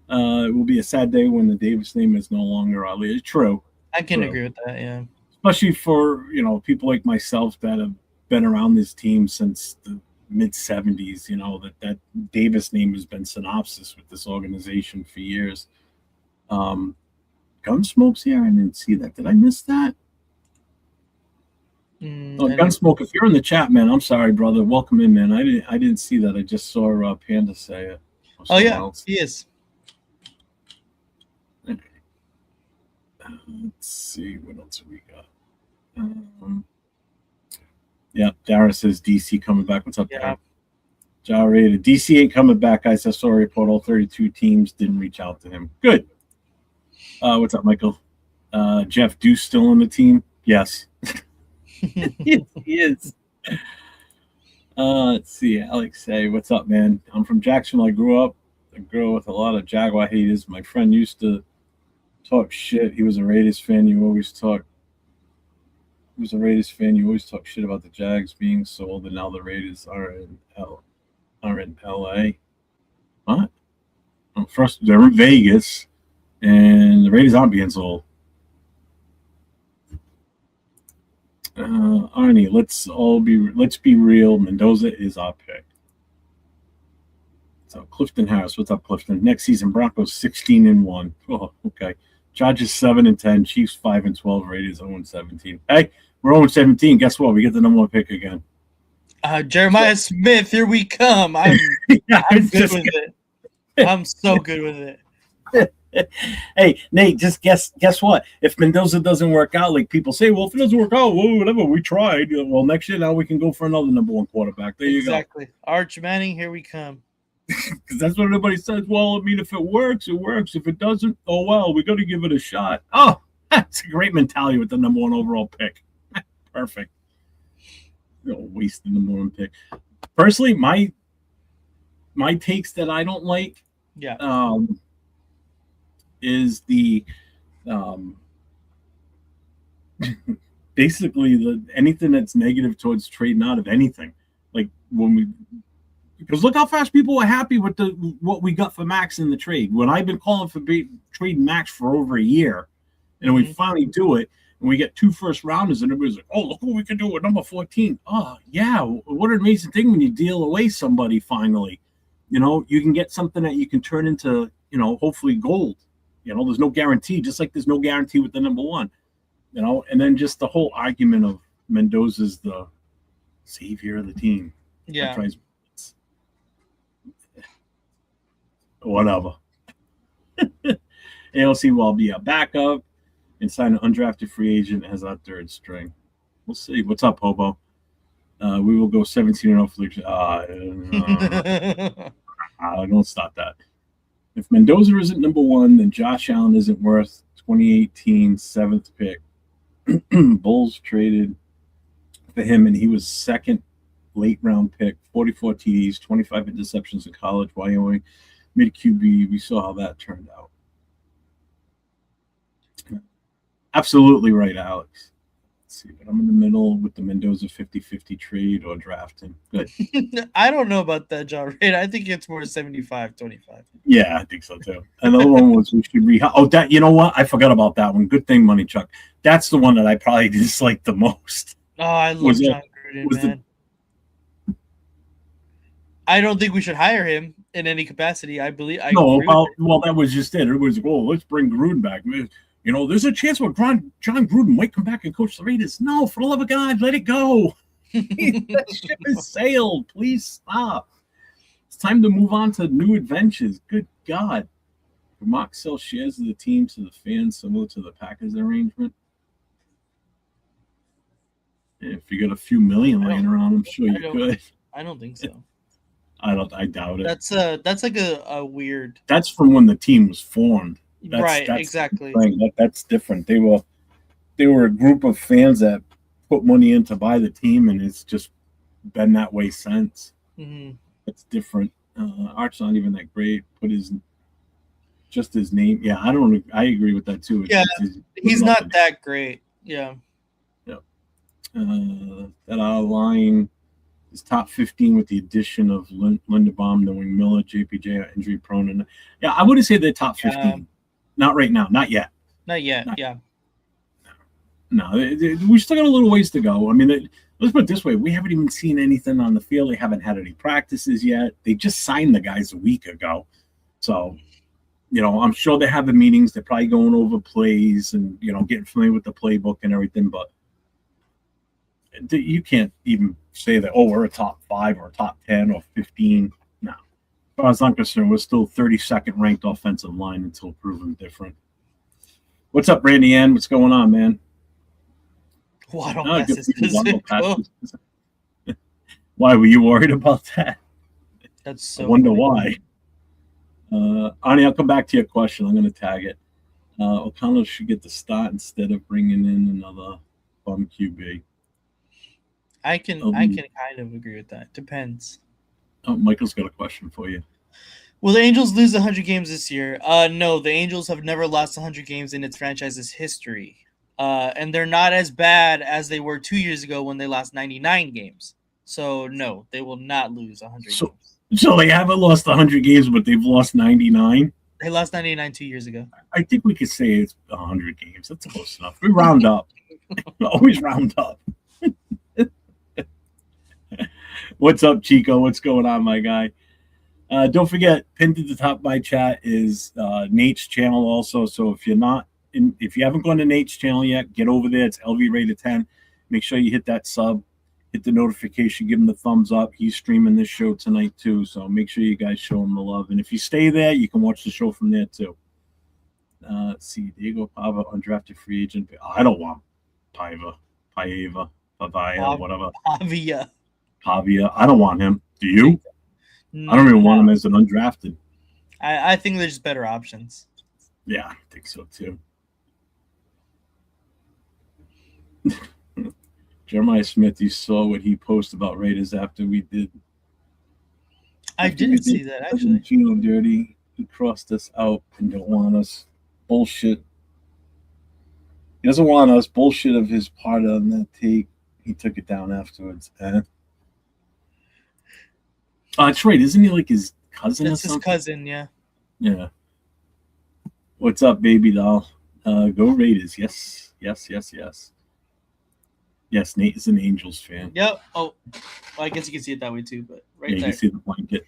A: will be a sad day when the Davis name is no longer Ali. It's true.
D: I can agree with that, yeah.
A: Especially for, people like myself that have been around this team since the mid-70s, that Davis name has been synopsis with this organization for years. Gunsmoke's here. I didn't see that. Did I miss that? Gunsmoke, if you're in the chat, man, I'm sorry, brother. Welcome in, man. I didn't see that. I just saw Panda say it.
D: Oh yeah, he is.
A: Okay. Let's see what else we got. Yeah, Dara says DC coming back. What's up, Dara? RAIDER. DC ain't coming back, guys. I saw a report. All 32 teams didn't reach out to him. Good. What's up, Michael? Jeff Deuce still on the team? Yes. He is. Let's see. Alex say, what's up, man? I'm from Jacksonville. I grew up a girl with a lot of Jaguar haters. My friend used to talk shit. He was a Raiders fan. You always talk shit about the Jags being sold, and now the Raiders are in LA. What? Well, first, they're in Vegas, and the Raiders aren't being sold. Arnie, let's be real. Mendoza is our pick. So Clifton Harris, what's up, Clifton? Next season, Broncos 16-1. Oh, okay. Chargers 7-10, Chiefs 5-12, Raiders 0-17. Hey, we're 0-17. Guess what? We get the number 1 pick again.
D: Jeremiah Smith, here we come. I'm good with it. I'm so good with it.
A: Hey, Nate, just guess what? If Mendoza doesn't work out, like people say, well, if it doesn't work out, well, whatever, we tried. Well, next year now we can go for another number 1 quarterback. There you go.
D: Exactly. Arch Manning, here we come.
A: Because that's what everybody says. Well, I mean, if it works, it works. If it doesn't, oh well, we got to give it a shot. Oh, that's a great mentality with the number 1 overall pick. Perfect. Waste the number 1 pick. Personally, my takes that I don't like.
D: Yeah.
A: Is the basically anything that's negative towards trading out of anything. Like because look how fast people were happy with what we got for Max in the trade. When I've been calling for trading Max for over a year, and we finally do it, and we get 2 first rounders, and everybody's like, "Oh, look what we can do with number 14." Oh, yeah, what an amazing thing when you deal away somebody finally. You can get something that you can turn into, hopefully gold. There's no guarantee, just like there's no guarantee with the number 1. And then just the whole argument of Mendoza's the savior of the team.
D: Yeah.
A: Whatever. ALC will be a backup and sign an undrafted free agent as our 3rd string. We'll see. What's up, Hobo? We will go 17-0 for the. Don't stop that. If Mendoza isn't number 1, then Josh Allen isn't worth 2018 7th pick. Bulls traded for him, and he was 2nd late round pick, 44 TDs, 25 interceptions in college, Wyoming, mid QB. We saw how that turned out. Absolutely right, Alex. Let's see, but I'm in the middle with the Mendoza 50-50 trade or drafting. Good.
D: I don't know about that, John Reed. I think it's more 75-25.
A: Yeah, I think so too. Another one was we should that, you know what? I forgot about that one. Good thing, Money Chuck. That's the one that I probably disliked the most.
D: Oh, I love John Gruden, man. I don't think we should hire him in any capacity. I believe.
A: Well, that was just it. Everybody's like, "Oh, let's bring Gruden back." There's a chance where John Gruden might come back and coach the Raiders. No, for the love of God, let it go. That ship has sailed. Please stop. It's time to move on to new adventures. Good God. Mock sell shares of the team to the fans, similar to the Packers arrangement. If you got a few million laying around, I'm sure you could.
D: I don't think so.
A: I doubt it.
D: That's like a weird.
A: That's from when the team was formed.
D: That's exactly.
A: That's different. They were a group of fans that put money in to buy the team, and it's just been that way since.
D: Mm-hmm.
A: It's different. Art's not even that great. Put his name. Yeah, I agree with that too.
D: He's not that great. Yeah.
A: That outline is top 15 with the addition of Linderbaum, knowing Miller, JPJ are injury prone. And yeah, I wouldn't say they're top 15. Not right now. Not yet.
D: Not yet. Yeah.
A: No, we still got a little ways to go. I mean, let's put it this way. We haven't even seen anything on the field. They haven't had any practices yet. They just signed the guys a week ago. So, I'm sure they're having meetings. They're probably going over plays and, getting familiar with the playbook and everything. But you can't even say that, we're a top 5 or a top 10 or 15. No. As far as I'm concerned, we're still 32nd ranked offensive line until proven different. What's up, Randy Ann? What's going on, man?
D: Why don't passes physical?
A: Why were you worried about that?
D: That's so.
A: I wonder why. Ani, I'll come back to your question. I'm going to tag it. O'Connell should get the start instead of bringing in another bum QB.
D: I can kind of agree with that. Depends.
A: Oh, Michael's got a question for you.
D: Will the Angels lose 100 games this year? No, the Angels have never lost 100 games in its franchise's history. And they're not as bad as they were 2 years ago when they lost 99 games. So, no, they will not lose 100 games.
A: So they haven't lost 100 games, but they've lost 99?
D: They lost 99 2 years ago.
A: I think we could say it's 100 games. That's close enough. We round up. Always round up. What's up, Chico? What's going on, my guy? Don't forget, pinned at the top of my chat is Nate's channel also. So if you haven't gone to Nate's channel yet, get over there. It's LV Rated 10. Make sure you hit that sub, hit the notification, give him the thumbs up. He's streaming this show tonight too, so make sure you guys show him the love. And if you stay there, you can watch the show from there too. Let's see, Diego Pava, undrafted free agent. I don't want Pavia, whatever. Pavia. I don't want him. Do you?
D: No,
A: I don't even want him as an undrafted.
D: I think there's better options.
A: Yeah, I think so too. Jeremiah Smith, you saw what he posted about Raiders after we did.
D: I didn't see that, actually.
A: Feel dirty. He crossed us out and don't want us. Bullshit. He doesn't want us bullshit of his part on that take. He took it down afterwards. That's right. Isn't he like his cousin or
D: That's his
A: something?
D: cousin, yeah.
A: Yeah. What's up, baby doll? Go Raiders. Yes. Yes, yes, yes. Yes, Nate is an Angels fan.
D: Yep. Oh, well, I guess you can see it that way too, but right
A: Yeah, you
D: there.
A: can see the blanket.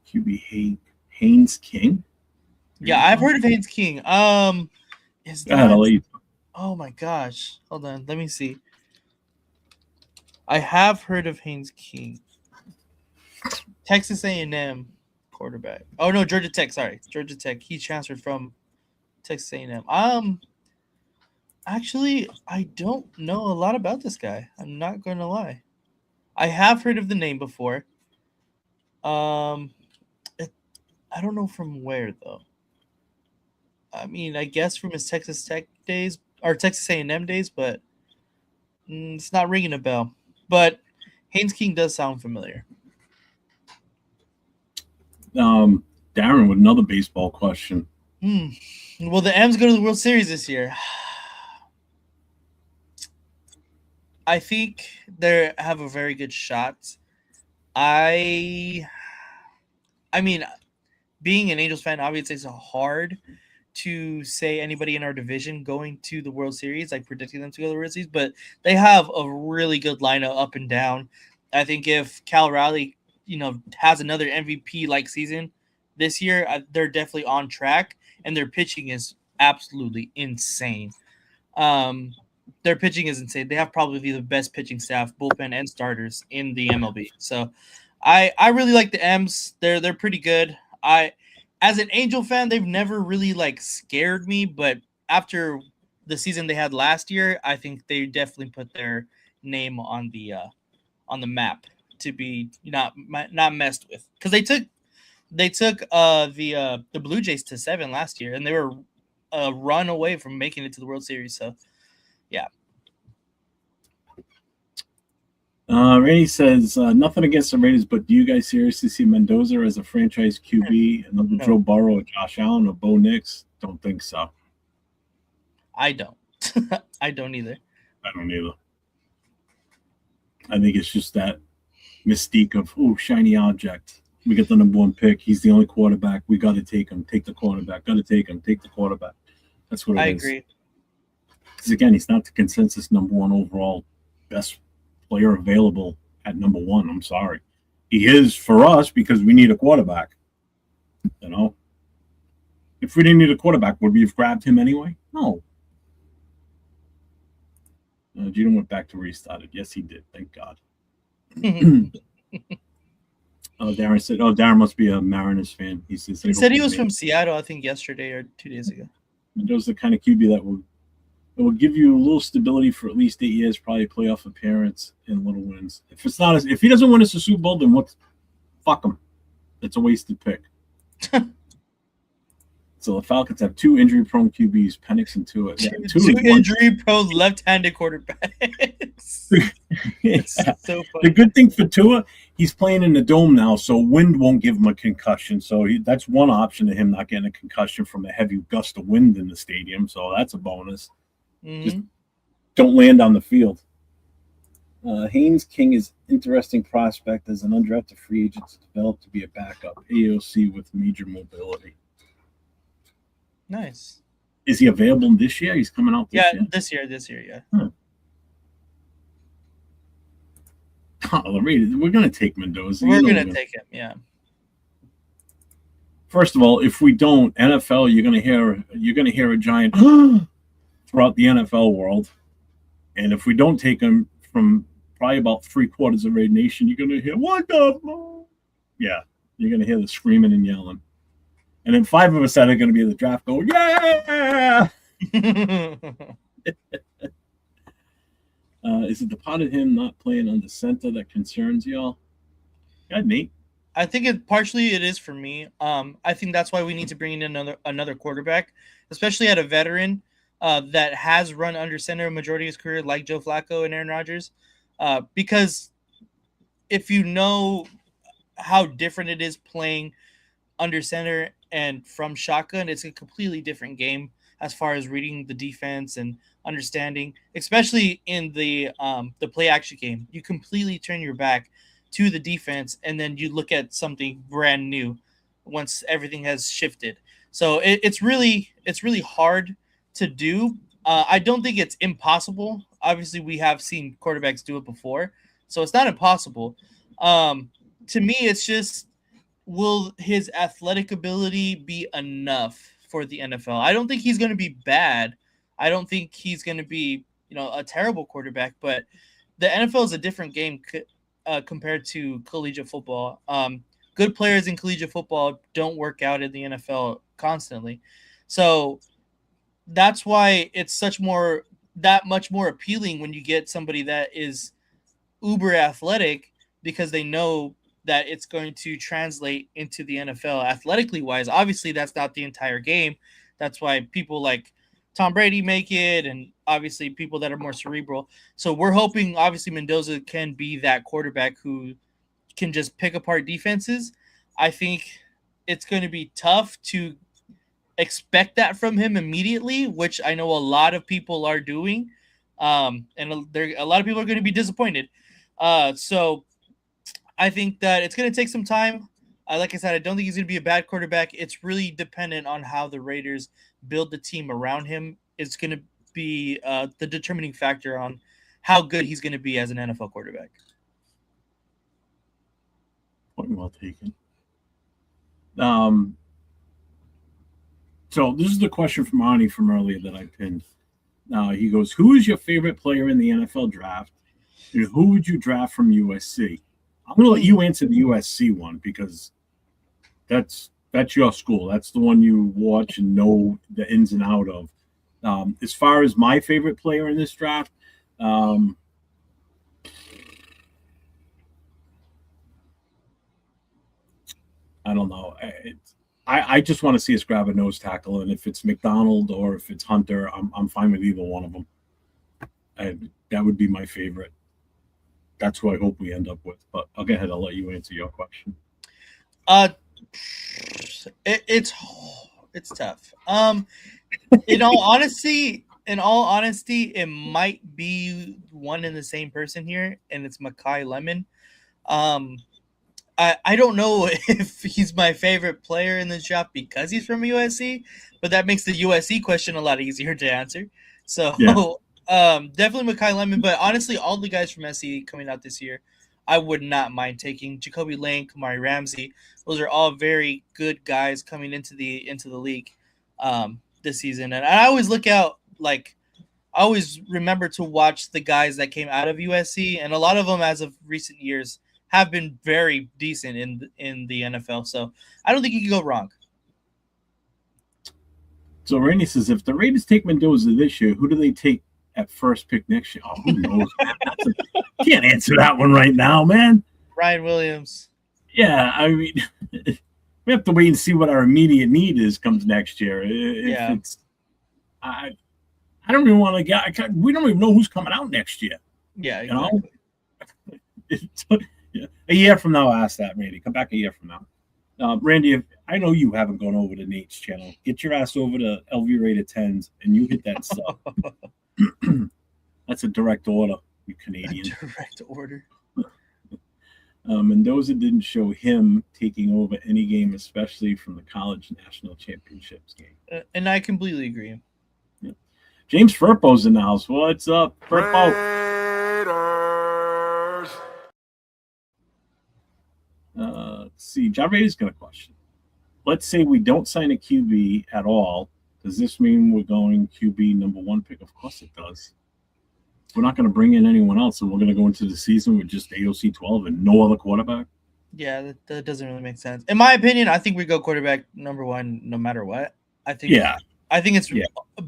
A: QB Haynes King.
D: Yeah, I've heard of Haynes King. Is
A: Go ahead, I'll
D: that?
A: let you.
D: Oh my gosh! Hold on, let me see. I have heard of Haynes King. Texas A&M quarterback. Oh no, Georgia Tech. Sorry, Georgia Tech. He transferred from Texas A&M. Actually, I don't know a lot about this guy. I'm not going to lie. I have heard of the name before. I don't know from where though. I mean, I guess from his Texas Tech days or Texas A&M days, but it's not ringing a bell. But Haynes King does sound familiar.
A: Darren with another baseball question.
D: Will the M's go to the World Series this year? I think they have a very good shot. I mean, being an Angels fan, obviously it's hard to say anybody in our division going to the World Series, like predicting them to go to the World Series, but they have a really good lineup up and down. I think if Cal Raleigh, has another MVP like season this year, they're definitely on track, and their pitching is absolutely insane. Their pitching is insane. They have probably the best pitching staff, bullpen and starters in the MLB. So I really like the M's. They're pretty good. As an Angel fan, they've never really like scared me, but after the season they had last year, I think they definitely put their name on the map to be not messed with, because they took the Blue Jays to 7 last year, and they were a run away from making it to the World Series. So yeah.
A: Randy says, nothing against the Raiders, but do you guys seriously see Mendoza as a franchise QB? Another
D: No.
A: Joe Burrow or Josh Allen or Bo Nix? Don't think so.
D: I don't. I don't either.
A: I don't either. I think it's just that mystique of, shiny object. We get the number 1 pick. He's the only quarterback. We got to take him. Take the quarterback. Got to take him. Take the quarterback. That's what it is. I agree. Because, again, he's not the consensus number 1 overall best player available at number 1. I'm sorry. He is for us because we need a quarterback. If we didn't need a quarterback, would we have grabbed him anyway? No. Gino went back to where he started. Yes, he did. Thank God. Darren said, Darren must be a Mariners fan. He said
D: he was from Seattle, I think, yesterday or 2 days ago.
A: And those are the kind of QB that will give you a little stability for at least 8 years, probably playoff appearance and little wins. If he doesn't win us a Super Bowl, then fuck him. It's a wasted pick. So the Falcons have 2 injury-prone QBs, Penix and Tua. Yeah,
D: two injury-prone left-handed quarterbacks. It's so funny.
A: The good thing for Tua, he's playing in the dome now, so wind won't give him a concussion. So that's one option of him not getting a concussion from a heavy gust of wind in the stadium. So that's a bonus. Mm-hmm. Just don't land on the field. Haynes King is interesting prospect as an undrafted free agent to develop to be a backup AOC with major mobility.
D: Nice.
A: Is he available this year? He's coming out
D: this year. This year, yeah.
A: We're going to take Mendoza.
D: We're going to take him, yeah.
A: First of all, if we don't, NFL, you're going to hear a giant throughout the NFL world. And if we don't take him from probably about 3/4 of Raid Nation, you're going to hear, what the? Yeah, you're going to hear the screaming and yelling. And then 5 of us that are going to be at the draft go, yeah! Is it the part of him not playing on the center that concerns y'all? Yeah, Nate.
D: I think it is for me. I think that's why we need to bring in another quarterback, especially at a veteran that has run under center a majority of his career, like Joe Flacco and Aaron Rodgers. Because if you know how different it is playing under center and from shotgun, it's a completely different game as far as reading the defense and understanding, especially in the play action game. You completely turn your back to the defense, and then you look at something brand new once everything has shifted. So it's really hard to do. I don't think it's impossible. Obviously, we have seen quarterbacks do it before, so it's not impossible. To me, it's just, will his athletic ability be enough for the NFL? I don't think he's going to be bad. I don't think he's going to be, a terrible quarterback, but the NFL is a different game compared to collegiate football. Good players in collegiate football don't work out in the NFL constantly. So that's why it's that much more appealing when you get somebody that is uber athletic, because they know that it's going to translate into the NFL athletically wise. Obviously, that's not the entire game. That's why people like Tom Brady make it, and obviously people that are more cerebral. So we're hoping, obviously, Mendoza can be that quarterback who can just pick apart defenses. I think it's going to be tough to expect that from him immediately, which I know a lot of people are doing. And a lot of people are going to be disappointed. So I think that it's going to take some time. Like I said, I don't think he's going to be a bad quarterback. It's really dependent on how the Raiders build the team around him. It's going to be the determining factor on how good he's going to be as an NFL quarterback.
A: Point well taken. So this is the question from Arnie from earlier that I pinned. He goes, who is your favorite player in the NFL draft? And who would you draft from USC? I'm going to let you answer the USC one, because that's your school. That's the one you watch and know the ins and out of. As far as my favorite player in this draft, I don't know. I just want to see us grab a nose tackle, and if it's McDonald or if it's Hunter, I'm fine with either one of them. That would be my favorite. That's who I hope we end up with. But I'll go ahead. I'll let you answer your question.
D: It's tough. In all honesty, it might be one and the same person here, and it's Makai Lemon. I don't know if he's my favorite player in this draft because he's from USC, but that makes the USC question a lot easier to answer. So definitely Makai Lemon, but honestly, all the guys from SC coming out this year, I would not mind taking. Jacoby Lane, Kamari Ramsey. Those are all very good guys coming into the league this season. And I always I always remember to watch the guys that came out of USC, and a lot of them as of recent years have been very decent in the NFL. So I don't think you can go wrong.
A: So Randy says, if the Raiders take Mendoza this year, who do they take at first pick next year? Oh, who knows? Can't answer that one right now, man.
D: Ryan Williams.
A: Yeah, I mean, we have to wait and see what our immediate need is comes next year. I don't even want to get. We don't even know who's coming out next year.
D: Yeah, exactly.
A: A year from now, I'll ask that, Randy. Come back a year from now. Randy, I know you haven't gone over to Nate's channel. Get your ass over to LV Rated 10s, and you hit that sub. That's a direct order, you Canadian.
D: A direct order.
A: Mendoza didn't show him taking over any game, especially from the college national championships game.
D: And I completely agree.
A: Yeah. James Furpo's in the house. What's up, Furpo? Let's see. John Rader's got a question. Let's say we don't sign a QB at all. Does this mean we're going QB number one pick? Of course it does. We're not going to bring in anyone else, and we're going to go into the season with just AOC 12 and no other quarterback.
D: Yeah, that doesn't really make sense. In my opinion, I think we go quarterback number one no matter what. I think it's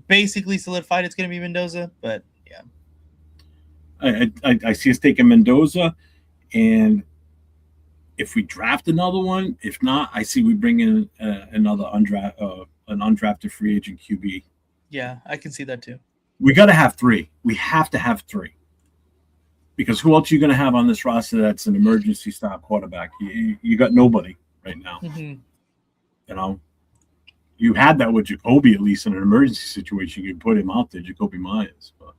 D: basically solidified it's going to be Mendoza, but yeah.
A: I see us taking Mendoza, and if we draft another one, if not, I see we bring in another undrafted free agent QB.
D: Yeah, I can see that too.
A: We got to have three. We have to have three. Because who else are you going to have on this roster that's an emergency style quarterback? You got nobody right now.
D: Mm-hmm.
A: You know, You had that with Jacoby, at least in an emergency situation. You could put him out there, Jacoby Myers. But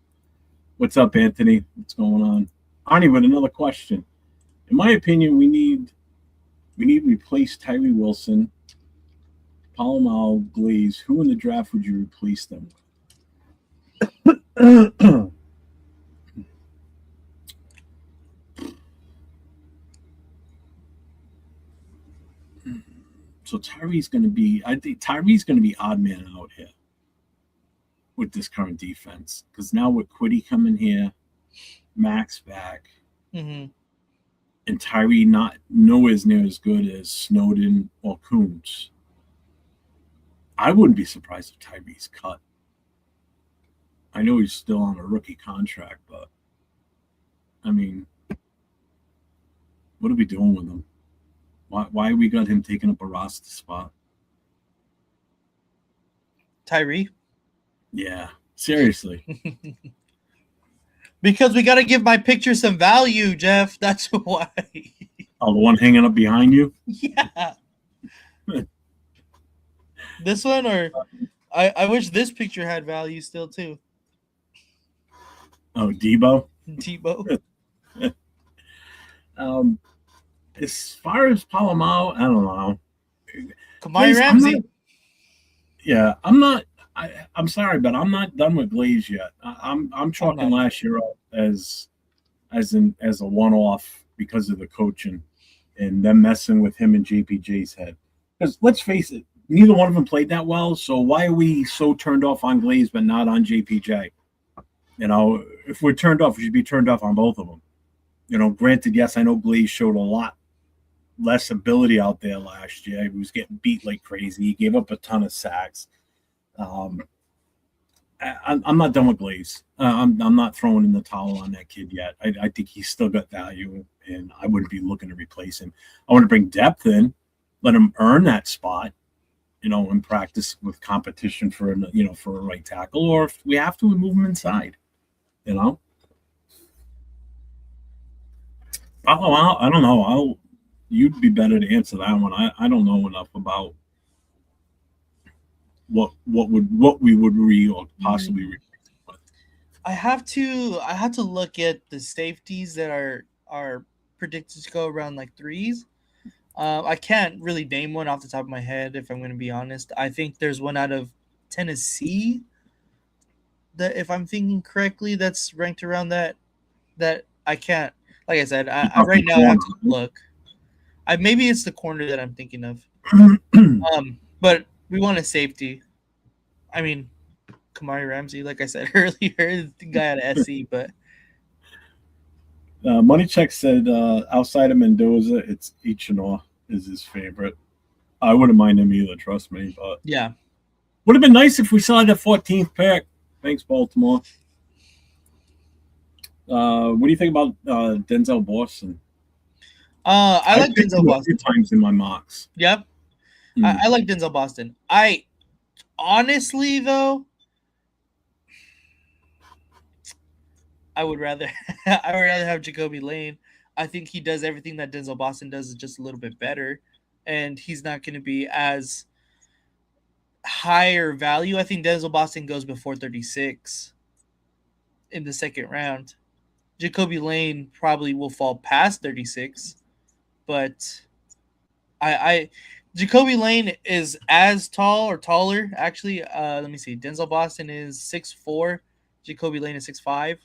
A: what's up, Anthony? What's going on? Arnie, with another question. In my opinion, we need to replace Tyree Wilson, Palomar, Glaze. Who in the draft would you replace them with? So Tyree's going to be, I think Tyree's going to be odd man out here with this current defense. Because now with Quiddy coming here, Max back,
D: Mm-hmm.
A: and Tyree not nowhere near as good as Snowden or Coons. I wouldn't be surprised if Tyree's cut. I know he's still on a rookie contract, but I mean, what are we doing with him? Why we got him taking up a roster spot?
D: Tyree?
A: Yeah, seriously.
D: Because we got to give my picture some value, Jeff. That's why.
A: Oh, the one hanging up behind you?
D: Yeah. This one, or I wish this picture had value still too.
A: Oh, Debo?
D: Tebow.
A: As far as Palomar, I don't know.
D: Kamari Ramsey.
A: I'm sorry, but I'm not done with Glaze yet. I'm chalking last year up as a one-off because of the coaching and them messing with him and JPJ's head. Because let's face it, neither one of them played that well. So why are we so turned off on Glaze but not on JPJ? You know, if we're turned off, we should be turned off on both of them. You know, granted, yes, I know Glaze showed a lot less ability out there last year. He was getting beat like crazy. He gave up a ton of sacks. I'm not done with Glaze. I'm not throwing in the towel on that kid yet. I think he's still got value, and I wouldn't be looking to replace him. I want to bring depth in, let him earn that spot, you know, and practice with competition for a right tackle, or if we have to, we move him inside, you know. I don't know. You'd be better to answer that one. I don't know enough about what we would possibly replace.
D: I have to look at the safeties that are predicted to go around like threes. I can't really name one off the top of my head if I'm going to be honest. I think there's one out of Tennessee that, if I'm thinking correctly, that's ranked around that I can't. Like I said, I right now have to look. Maybe it's the corner that I'm thinking of. But we want a safety. I mean, Kamari Ramsey, like I said earlier, the guy out of SC, but
A: Money Check said outside of Mendoza, it's Ichinor is his favorite. I wouldn't mind him either, trust me. But
D: yeah,
A: would have been nice if we saw that 14th pick. Thanks, Baltimore. What do you think about Denzel Boston?
D: I like Denzel Boston.
A: 2 times in my mocks.
D: Yep. I like Denzel Boston. I honestly, though, I would rather have Jacoby Lane. I think he does everything that Denzel Boston does, just a little bit better, and he's not going to be as higher value. I think Denzel Boston goes before 36 in the second round. Jacoby Lane probably will fall past 36, but Jacoby Lane is as tall or taller, actually. Let me see. Denzel Boston is 6'4". Jacoby Lane is 6'5".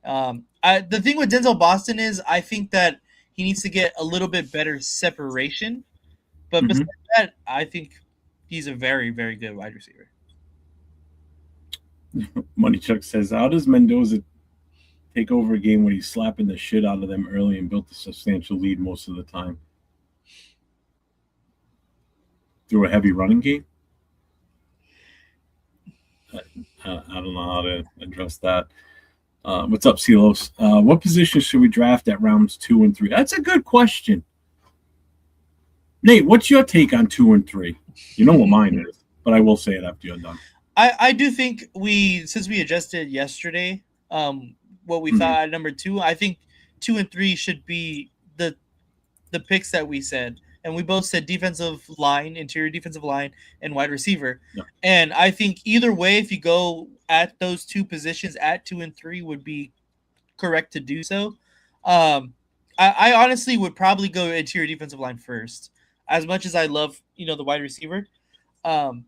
D: The thing with Denzel Boston is I think that he needs to get a little bit better separation. But besides that, I think he's a very, very good wide receiver.
A: Money Chuck says, how does Mendoza take over a game when he's slapping the shit out of them early and built a substantial lead most of the time? Through a heavy running game? I don't know how to address that. What's up, Silos? What position should we draft at rounds 2 and 3? That's a good question. Nate, what's your take on 2 and 3? You know what mine is, but I will say it after you're done.
D: I do think since we adjusted yesterday, what we thought at number 2, I think 2 and 3 should be the picks that we said. and we both said defensive line, interior defensive line, and wide receiver.
A: Yeah.
D: And I think either way, if you go at those two positions at 2 and 3, would be correct to do so. Um, I honestly would probably go interior defensive line first. As much as I love, the wide receiver um,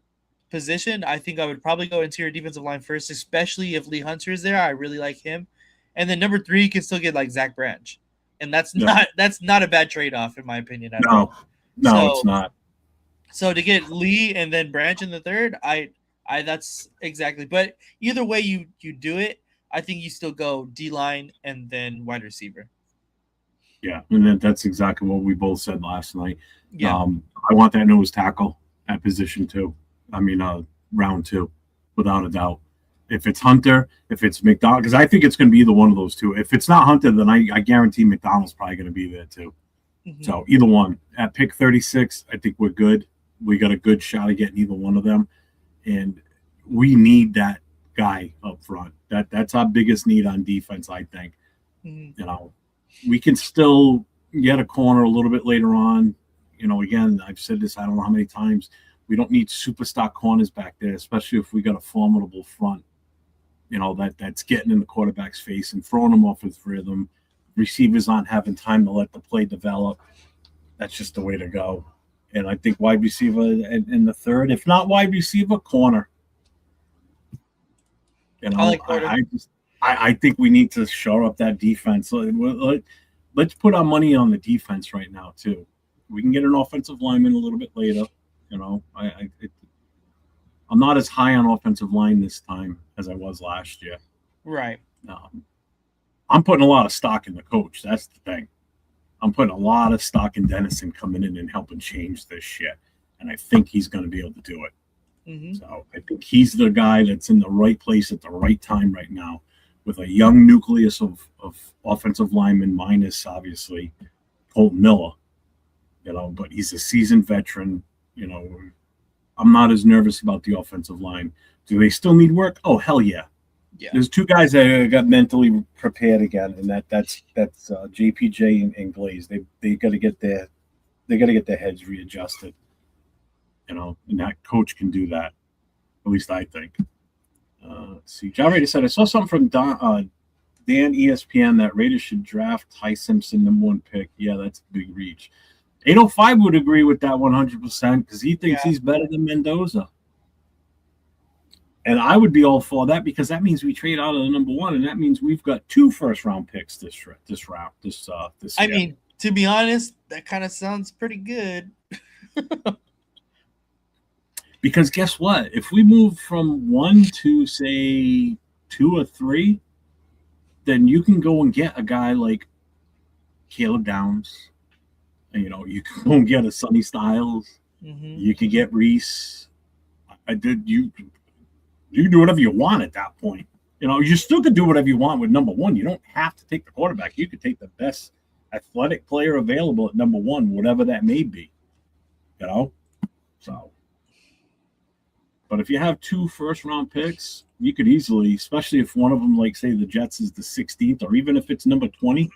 D: position, I think I would probably go interior defensive line first, especially if Lee Hunter is there. I really like him. And then number 3, you can still get like Zach Branch, and that's not a bad trade off in my opinion at all.
A: No, it's not.
D: So to get Lee and then Branch in the third, I that's exactly. But either way you do it, I think you still go D line and then wide receiver.
A: Yeah, and that's exactly what we both said last night.
D: Yeah.
A: I want that nose tackle at position 2. I mean, round 2, without a doubt. If it's Hunter, if it's McDonald, because I think it's going to be either one of those two. If it's not Hunter, then I guarantee McDonald's probably going to be there too. Mm-hmm. So either one. At pick 36, I think we're good. We got a good shot of getting either one of them, and we need that guy up front. That's our biggest need on defense, I think. Mm-hmm. We can still get a corner a little bit later on. Again, I've said this I don't know how many times. We don't need superstar corners back there, especially if we got a formidable front. That's getting in the quarterback's face and throwing them off with rhythm. Receivers aren't having time to let the play develop. That's just the way to go. And I think wide receiver in the third, if not wide receiver, corner.
D: I like corner.
A: I think we need to shore up that defense. Let's put our money on the defense right now too. We can get an offensive lineman a little bit later. I'm not as high on offensive line this time as I was last year.
D: Right.
A: I'm putting a lot of stock in the coach. That's the thing. I'm putting a lot of stock in Dennison coming in and helping change this shit. And I think he's going to be able to do it. Mm-hmm. So I think he's the guy that's in the right place at the right time right now with a young nucleus of offensive linemen, minus, obviously, Colton Miller. But he's a seasoned veteran. I'm not as nervous about the offensive line. Do they still need work? Oh, hell yeah. Yeah. There's 2 guys that got mentally prepared again, and that's JPJ and Glaze. They got to get their heads readjusted. And that coach can do that. At least I think. Let's see. John Rader said I saw something from Dan ESPN that Raiders should draft Ty Simpson #1 pick. Yeah, that's a big reach. 805 would agree with that 100% because he thinks he's better than Mendoza. And I would be all for that because that means we trade out of the #1, and that means we've got 2 first-round picks this year.
D: I mean, to be honest, that kind of sounds pretty good.
A: Because guess what? If we move from 1 to, say, 2 or 3, then you can go and get a guy like Caleb Downs. You can go and get a Sonny Styles. Mm-hmm. You can get Reese. You can do whatever you want at that point. You still can do whatever you want with #1. You don't have to take the quarterback. You could take the best athletic player available at #1, whatever that may be. So. But if you have 2 first-round picks, you could easily, especially if one of them, like, say, the Jets is the 16th, or even if it's number 20,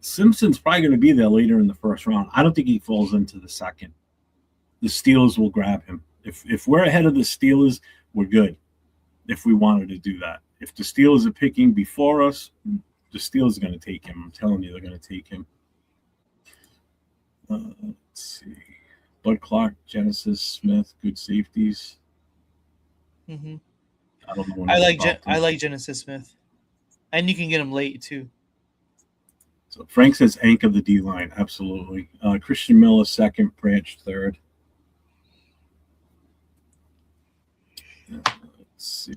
A: Simpson's probably going to be there later in the first round. I don't think he falls into the second. The Steelers will grab him. If we're ahead of the Steelers, we're good. If we wanted to do that. If the Steelers are picking before us, the Steelers are going to take him. I'm telling you, they're going to take him. Let's see. Bud Clark, Genesis Smith, good safeties.
D: Mm-hmm.
A: I don't know.
D: I like Genesis Smith, and you can get him late too.
A: So Frank says anchor the D line, absolutely. Christian Miller second, Branch third. Let's see.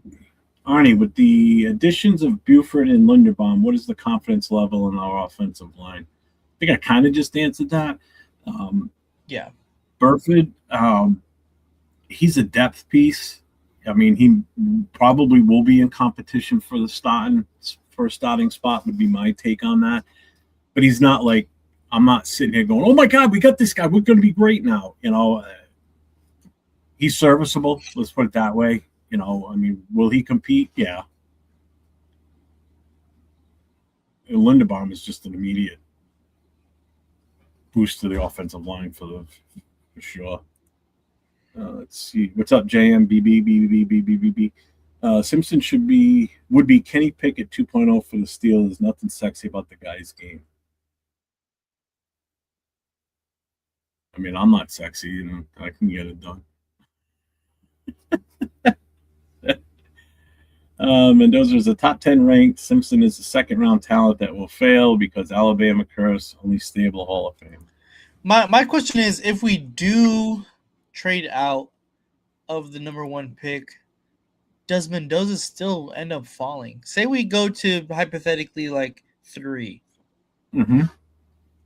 A: Arnie, with the additions of Buford and Linderbaum, what is the confidence level in our offensive line? I think I kind of just answered that.
D: Yeah.
A: Burford, he's a depth piece. I mean, he probably will be in competition for the starting spot would be my take on that. But he's not like, I'm not sitting here going, oh my God, we got this guy. We're going to be great now. He's serviceable. Let's put it that way. I mean, will he compete? Yeah. And Linderbaum is just an immediate boost to the offensive line for sure. Let's see. What's up, JM? Simpson would be Kenny Pickett 2.0 for the Steelers. Nothing sexy about the guy's game. I mean, I'm not sexy, you know. I can get it done. Mendoza is a top 10 ranked. Simpson is a second round talent that will fail because Alabama curse, only stable Hall of Fame.
D: My question is, if we do trade out of the number 1 pick, does Mendoza still end up falling? Say we go to hypothetically like 3.
A: Mm-hmm.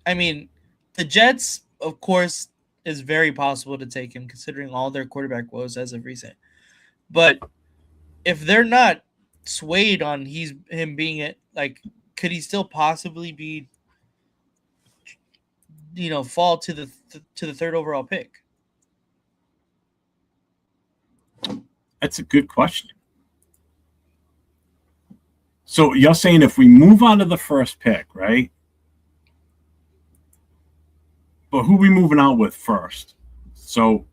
D: I mean, the Jets, of course, is very possible to take him considering all their quarterback woes as of recent. But if they're not swayed on him being it, like, could he still possibly be, fall to the 3rd overall pick?
A: That's a good question. So you're saying if we move out of the first pick, right? But who are we moving out with first? So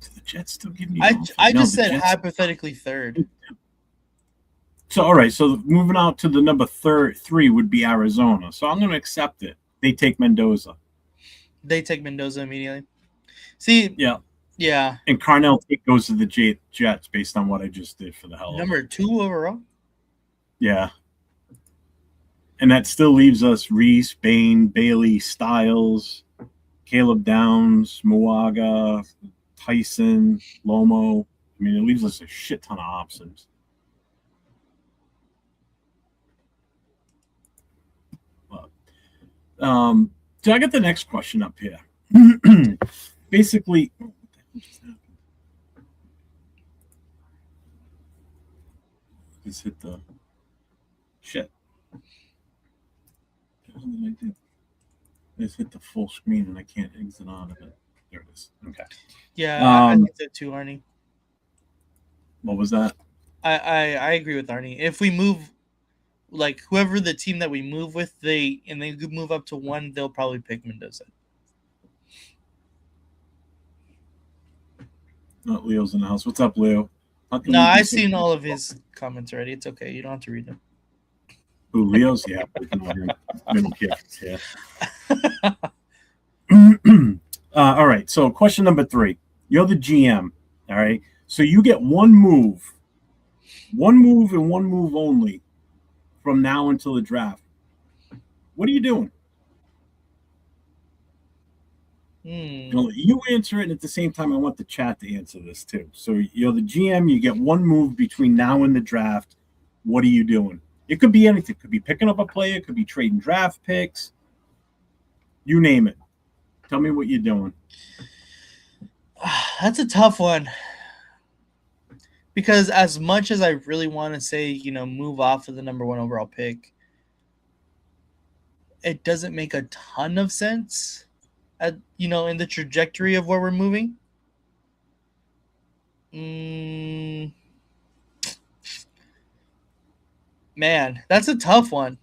A: do the Jets still give me?
D: I just said Jets, hypothetically 3rd.
A: So all right, so moving out to the number 3 would be Arizona. So I'm going to accept it. They take Mendoza.
D: They take Mendoza immediately. See, yeah.
A: And Carnell goes to the Jets based on what I just did for the hell of it.
D: Number 2 overall.
A: Yeah. And that still leaves us Reese, Bain, Bailey, Styles, Caleb Downs, Muaga, Tyson, Lomo. I mean, it leaves us a shit ton of options. But, so I got the next question up here. Basically, just hit the shit. What did I do? I just hit the full screen and I can't exit out of it. There it is. Okay.
D: Yeah, I think so too, Arnie.
A: What was that?
D: I agree with Arnie. If we move, like, whoever the team that we move with, they move up to 1, they'll probably pick Mendoza.
A: Not Leo's in the house. What's up, Leo?
D: No, I've seen all of his comments already. It's okay. You don't have to read them.
A: Who, Leo's? Yeah. We don't care if it's here. All right. So question number 3. You're the GM. All right. So you get one move and one move only from now until the draft. What are you doing? You answer it, and at the same time, I want the chat to answer this too. So you're the GM. You get one move between now and the draft. What are you doing? It could be anything. It could be picking up a player. It could be trading draft picks. You name it. Tell me what you're doing.
D: That's a tough one. Because as much as I really want to say, move off of the number 1 overall pick, it doesn't make a ton of sense. In the trajectory of where we're moving. Man, that's a tough one.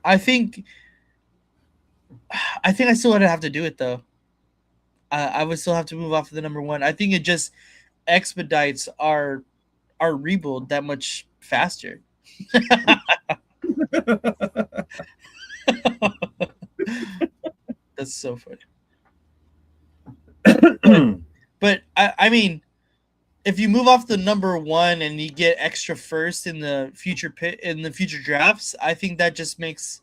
D: I think I still would have to do it though. I would still have to move off of the number 1. I think it just expedites our rebuild that much faster. That's so funny. But I mean, if you move off the number 1 and you get extra first in the future drafts, I think that just makes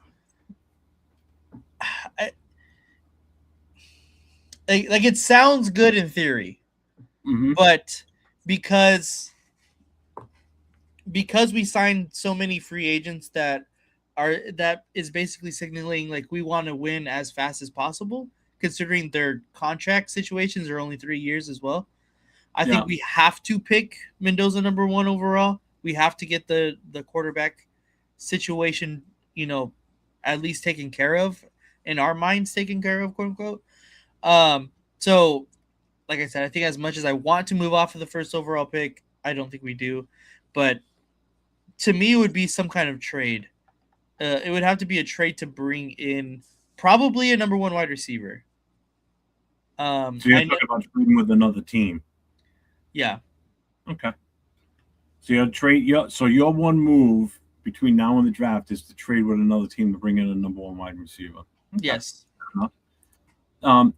D: like it sounds good in theory, but because we signed so many free agents that is basically signaling like we want to win as fast as possible, considering their contract situations are only 3 years as well. I think we have to pick Mendoza number 1 overall. We have to get the quarterback situation, at least taken care of, in our minds taken care of, quote unquote. So like I said, I think as much as I want to move off of the 1st overall pick, I don't think we do. But to me, it would be some kind of trade. It would have to be a trade to bring in Probably a number 1 wide receiver.
A: So you're
D: I know,
A: talking about trading with another team.
D: yeah,
A: Okay. So you're trade. So your one move between now and the draft is to trade with another team to bring in a number 1 wide receiver. Okay.
D: yes.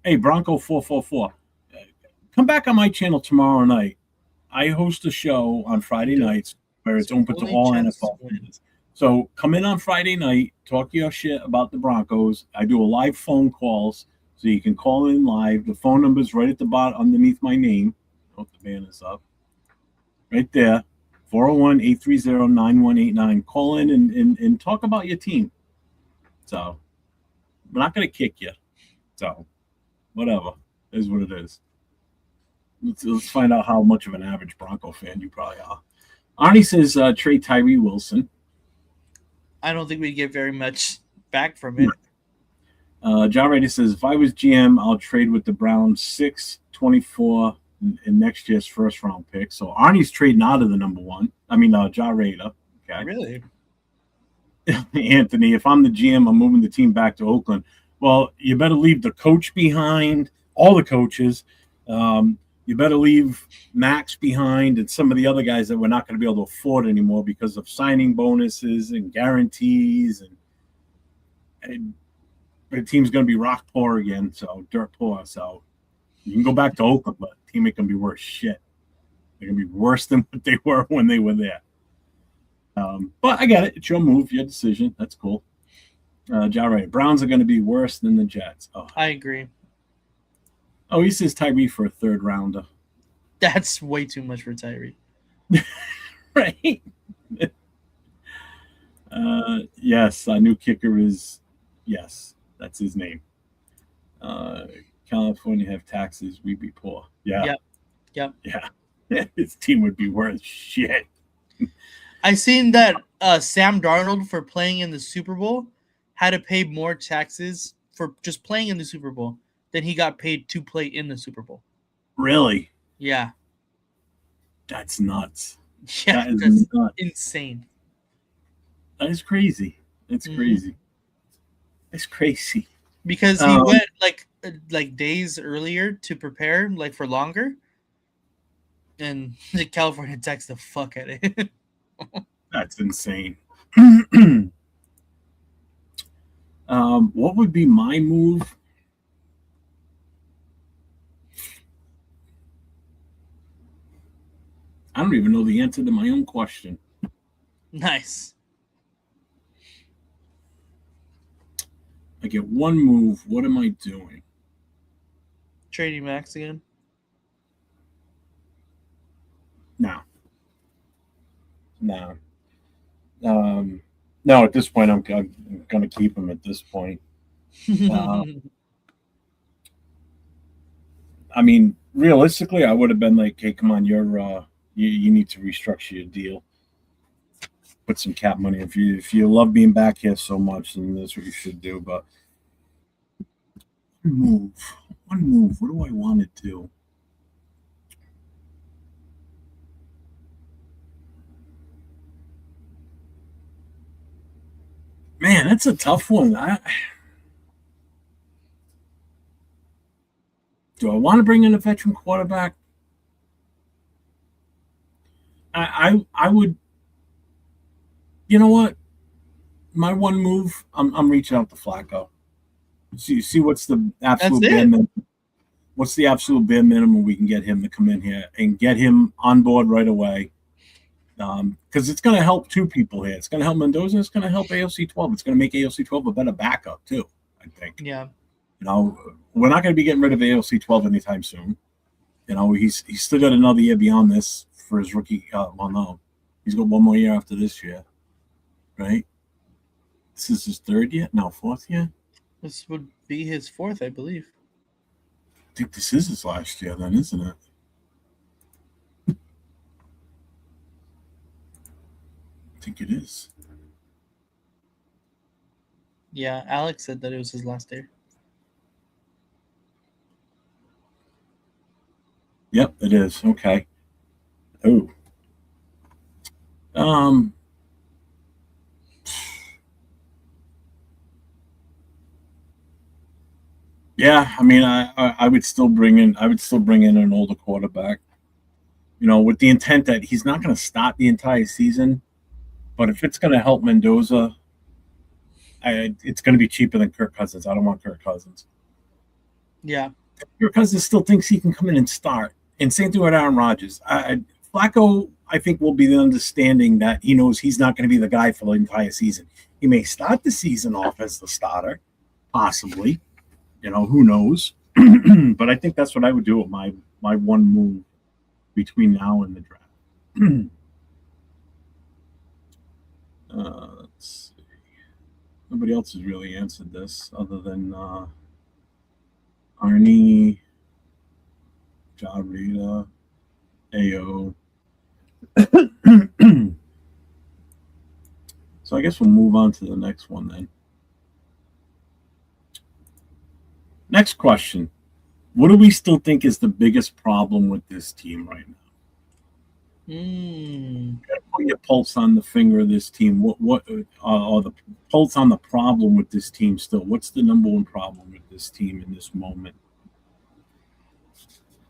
A: Hey, Bronco 444, come back on my channel tomorrow night. I host a show on Friday nights where it's open to
D: Only
A: all
D: chance to
A: NFL
D: win.
A: fans. So come in on Friday night, talk your shit about the Broncos. I do a live phone calls, so you can call in live. The phone number is right at the bottom underneath my name. I hope the banner's up. Right there. 401-830-9189. Call in and talk about your team. So we're not going to kick you. So whatever. It is what it is. Let's find out how much of an average Bronco fan you probably are. Arnie says trade Tyree Wilson.
B: I don't think we get very much back from it.
A: John Raider says, if I was GM, I'll trade with the Browns 6, 24, in next year's first round pick. So Arnie's trading out of the number 1. I mean, John Raider. Okay.
B: Really?
A: Anthony, if I'm the GM, I'm moving the team back to Oakland. Well, you better leave the coach behind, all the coaches. You better leave Max behind and some of the other guys that we're not going to be able to afford anymore because of signing bonuses and guarantees. And the team's going to be rock poor again, so dirt poor. So you can go back to Oakland, but the team ain't going to be worse shit. They're going to be worse than what they were when they were there. But I get it. It's your move, your decision. That's cool. Right. Browns are going to be worse than the Jets. Oh,
B: I agree.
A: Oh, he says Tyree for a third rounder.
B: That's way too much for Tyree.
A: Right. Yes, our new kicker is, yes, that's his name. California have taxes, we'd be poor. Yeah.
B: Yep.
A: Yeah. His team would be worth shit.
B: I seen that Sam Darnold, for playing in the Super Bowl, had to pay more taxes for just playing in the Super Bowl than he got paid to play in the Super Bowl.
A: Really?
B: Yeah.
A: That's nuts.
B: Yeah,
A: That is
B: that's
A: nuts.
B: insane.
A: That is crazy. It's crazy. It's crazy.
B: Because he went like days earlier to prepare, like for longer, and California taxed the fuck out of it.
A: That's insane. What would be my move? I don't even know the answer to my own question.
B: Nice.
A: I get one move. What am I doing?
B: Trading Max again.
A: No. No, at this point, I'm going to keep him at this point. I mean, realistically, I would have been like, hey, come on, you need to restructure your deal. Put some cap money. If you love being back here so much, then that's what you should do. But one move. What do I want to do? Man, that's a tough one. Do I want to bring in a veteran quarterback? I would. You know what? My one move. I'm reaching out to Flacco. See what's the absolute bare minimum. What's the absolute bare minimum we can get him to come in here and get him on board right away? Because it's going to help two people here. It's going to help Mendoza. It's going to help AOC 12. It's going to make AOC 12 a better backup too, I think.
B: Yeah.
A: You know, we're not going to be getting rid of AOC 12 anytime soon. You know, he's still got another year beyond this for his rookie. Well, no, he's got one more year after this year, right? This is his third year? No, fourth year?
B: This would be his fourth, I believe.
A: I think this is his last year then, isn't it? I think it is.
B: Yeah, Alex said that it was his last year.
A: Yep, it is. Okay. Oh. Yeah, I mean, I would still bring in an older quarterback. With the intent that he's not going to start the entire season, but if it's going to help Mendoza, it's going to be cheaper than Kirk Cousins. I don't want Kirk Cousins.
D: Yeah.
A: Kirk Cousins still thinks he can come in and start. And same thing with Aaron Rodgers. Flacco, I think, will be the understanding that he knows he's not going to be the guy for the entire season. He may start the season off as the starter, possibly. Who knows? But I think that's what I would do with my one move between now and the draft. Let's see. Nobody else has really answered this other than Arnie, Jarita, AO. So I guess we'll move on to the next one then. Next question. What do we still think is the biggest problem with this team right now? You gotta put your pulse on the finger of this team. What or the pulse on the problem with this team still? What's the number one problem with this team in this moment?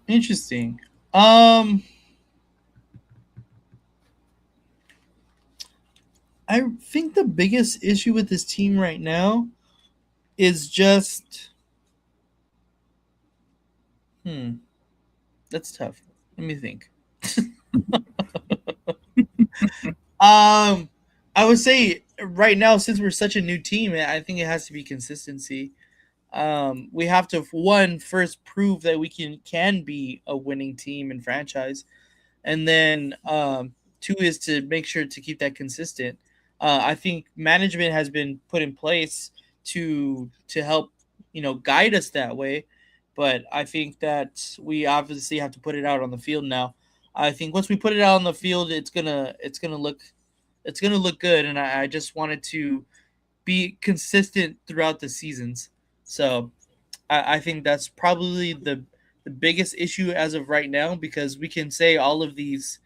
D: Interesting. I think the biggest issue with this team right now is just that's tough. Let me think. I would say right now, since we're such a new team, I think it has to be consistency. We have to first prove that we can be a winning team and franchise, and then two is to make sure to keep that consistent. I think management has been put in place to help guide us that way, but I think that we obviously have to put it out on the field now. I think once we put it out on the field, it's gonna look good, and I just wanted to be consistent throughout the seasons. So I think that's probably the biggest issue as of right now, because we can say all of these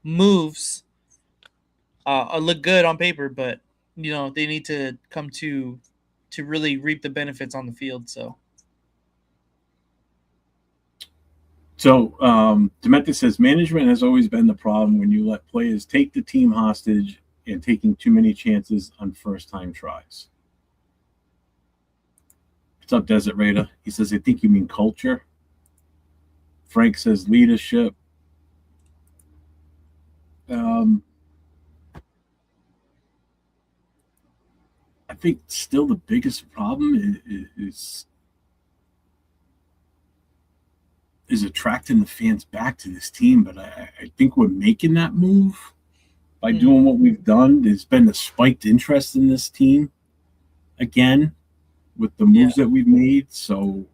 D: moves look good on paper, but they need to come to really reap the benefits on the field.
A: So Demetrius says management has always been the problem when you let players take the team hostage and taking too many chances on first-time tries. What's up, Desert Raider? He says, I think you mean culture. Frank says leadership. I think still the biggest problem is attracting the fans back to this team. But I think we're making that move by doing what we've done. There's been a spiked interest in this team again with the moves that we've made. So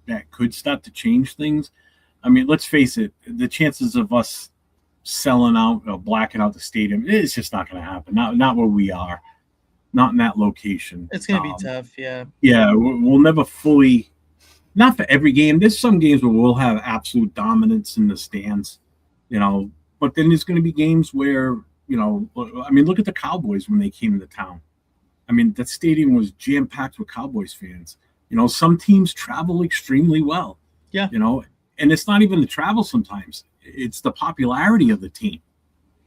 A: that could start to change things. I mean, let's face it, the chances of us selling out or blacking out the stadium, it's just not going to happen. Not where we are. Not in that location.
D: It's going to be tough, yeah.
A: Yeah, we'll never fully, not for every game. There's some games where we'll have absolute dominance in the stands, but then there's going to be games where, I mean, look at the Cowboys when they came into town. I mean, that stadium was jam-packed with Cowboys fans. Some teams travel extremely well.
D: Yeah.
A: And it's not even the travel sometimes. It's the popularity of the team.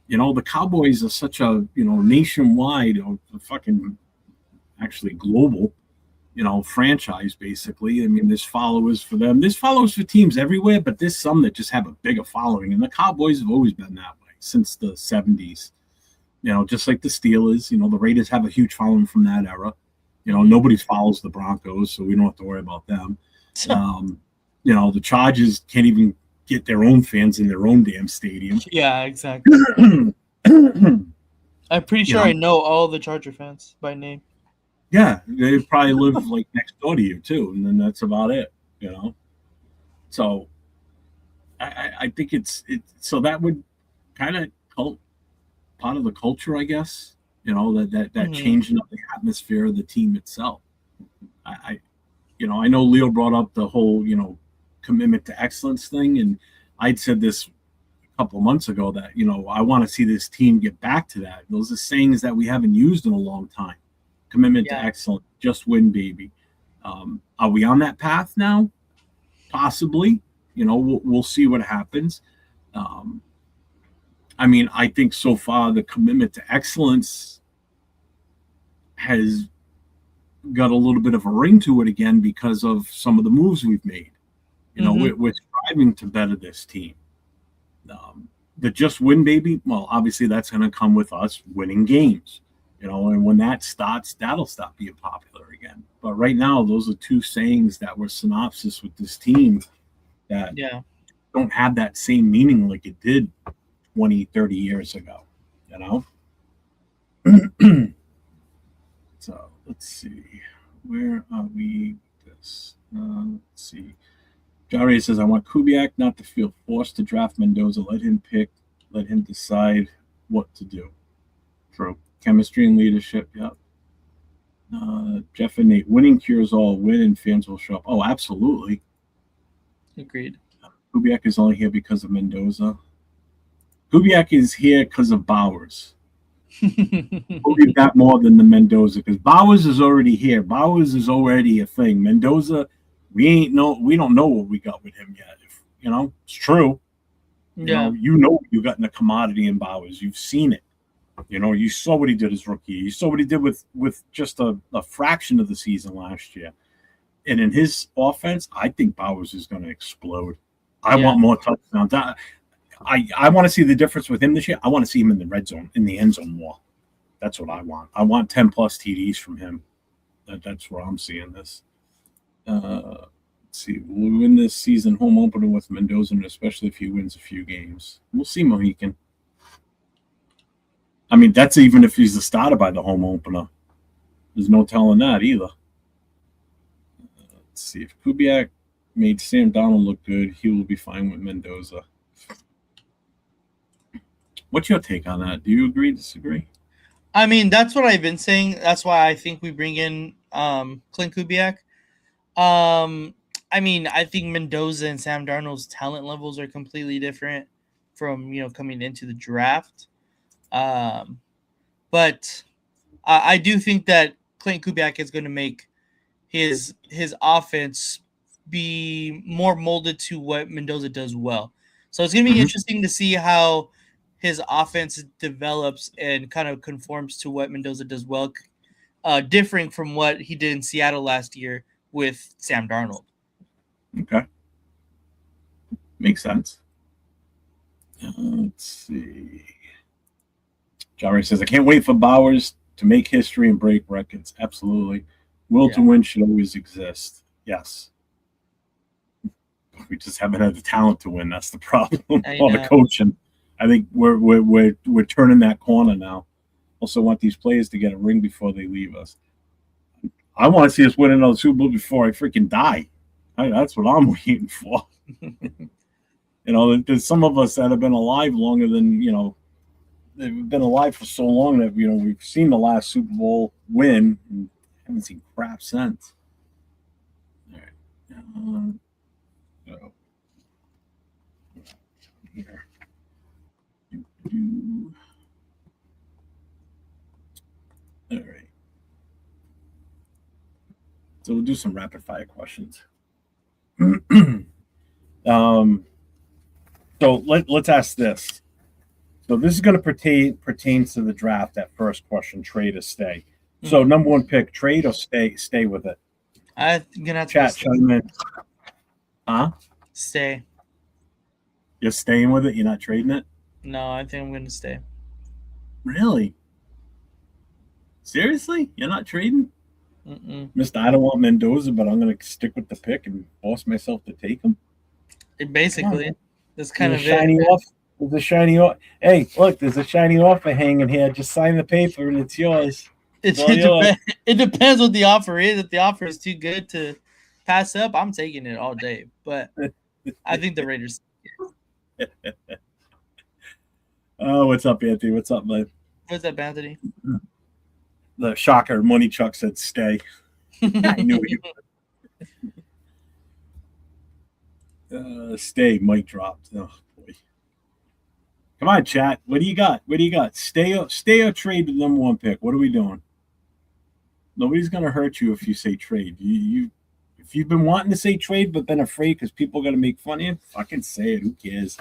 A: The Cowboys are such a, nationwide, fucking actually global, franchise, basically. I mean, there's followers for them. There's followers for teams everywhere, but there's some that just have a bigger following. And the Cowboys have always been that way since the 70s. Just like the Steelers, the Raiders have a huge following from that era. Nobody follows the Broncos, so we don't have to worry about them. The Chargers can't even get their own fans in their own damn stadium.
D: Yeah, exactly. I'm pretty sure I know all the Charger fans by name.
A: Yeah, they probably live like next door to you too, and then that's about it. So I think it's so that would kind of part of the culture, I guess. That changing of the atmosphere of the team itself. I know Leo brought up the whole commitment to excellence thing, and I'd said this a couple of months ago that I want to see this team get back to that. Those are sayings that we haven't used in a long time. Commitment to excellence, just win, baby. Are we on that path now? Possibly. We'll see what happens. I mean, I think so far the commitment to excellence has got a little bit of a ring to it again because of some of the moves we've made. We're striving to better this team. The just win, baby. Well, obviously that's going to come with us winning games. And when that starts, that'll stop being popular again. But right now, those are two sayings that were synopsis with this team that don't have that same meaning like it did 20, 30 years ago. So let's see. Where are we with this? Let's see. Jari says, I want Kubiak not to feel forced to draft Mendoza. Let him pick. Let him decide what to do. True. Chemistry and leadership. Yep. Jeff and Nate, winning cures all. Win and fans will show up. Oh, absolutely.
D: Agreed.
A: Kubiak is only here because of Mendoza. Kubiak is here because of Bowers. We'll get that more than the Mendoza because Bowers is already here. Bowers is already a thing. Mendoza, we don't know what we got with him yet. It's true. You got in a commodity in Bowers. You've seen it. You saw what he did as rookie. You saw what he did with just a fraction of the season last year. And in his offense, I think Bowers is going to explode. I want more touchdowns. I want to see the difference with him this year. I want to see him in the red zone, in the end zone more. That's what I want. I want 10-plus TDs from him. That's where I'm seeing this. Let's see. Will we win this season home opener with Mendoza, especially if he wins a few games? We'll see, Mohican. I mean, that's even if he's the starter by the home opener. There's no telling that either. Let's see. If Kubiak made Sam Donald look good, he will be fine with Mendoza. What's your take on that? Do you agree, disagree?
D: I mean, that's what I've been saying. That's why I think we bring in Clint Kubiak. I mean, I think Mendoza and Sam Darnold's talent levels are completely different from, coming into the draft. But I do think that Clint Kubiak is going to make his offense be more molded to what Mendoza does well. So it's going to be interesting to see how his offense develops and kind of conforms to what Mendoza does well, differing from what he did in Seattle last year with Sam Darnold.
A: Okay. Makes sense. Let's see. Jari says, I can't wait for Bowers to make history and break records. Absolutely. Will to win should always exist. Yes. We just haven't had the talent to win. That's the problem. Or the coaching. I think we're turning that corner now. Also want these players to get a ring before they leave us. I want to see us win another Super Bowl before I freaking die. That's what I'm waiting for. There's some of us that have been alive longer than, they've been alive for so long that, we've seen the last Super Bowl win and haven't seen crap since. All right. Here. All right. So we'll do some rapid fire questions. So let's ask this. So this is going to pertains to the draft. That first question: trade or stay. So number one pick: trade or stay? Stay with it.
D: I'm gonna have to
A: chat. Chime in. Huh?
D: Stay.
A: You're staying with it. You're not trading it.
D: No, I think I'm going to stay.
A: Really? Seriously? You're not trading?
D: Mm-mm.
A: I don't want Mendoza, but I'm going to stick with the pick and force myself to take him?
D: Basically, that's kind of
A: shiny
D: it.
A: Off. There's a shiny off. Hey, look, there's a shiny offer hanging here. Just sign the paper and it's yours.
D: It depends what the offer is. If the offer is too good to pass up, I'm taking it all day. But I think the Raiders.
A: Oh, what's up, Anthony? What's up, man?
D: What's up, Anthony?
A: The shocker, Money Chuck said stay. I knew you would. Stay, mic dropped. Oh, boy. Come on, chat. What do you got? Stay or trade the number one pick? What are we doing? Nobody's gonna hurt you if you say trade. If you've been wanting to say trade but been afraid because people are gonna make fun of you, fucking say it. Who cares?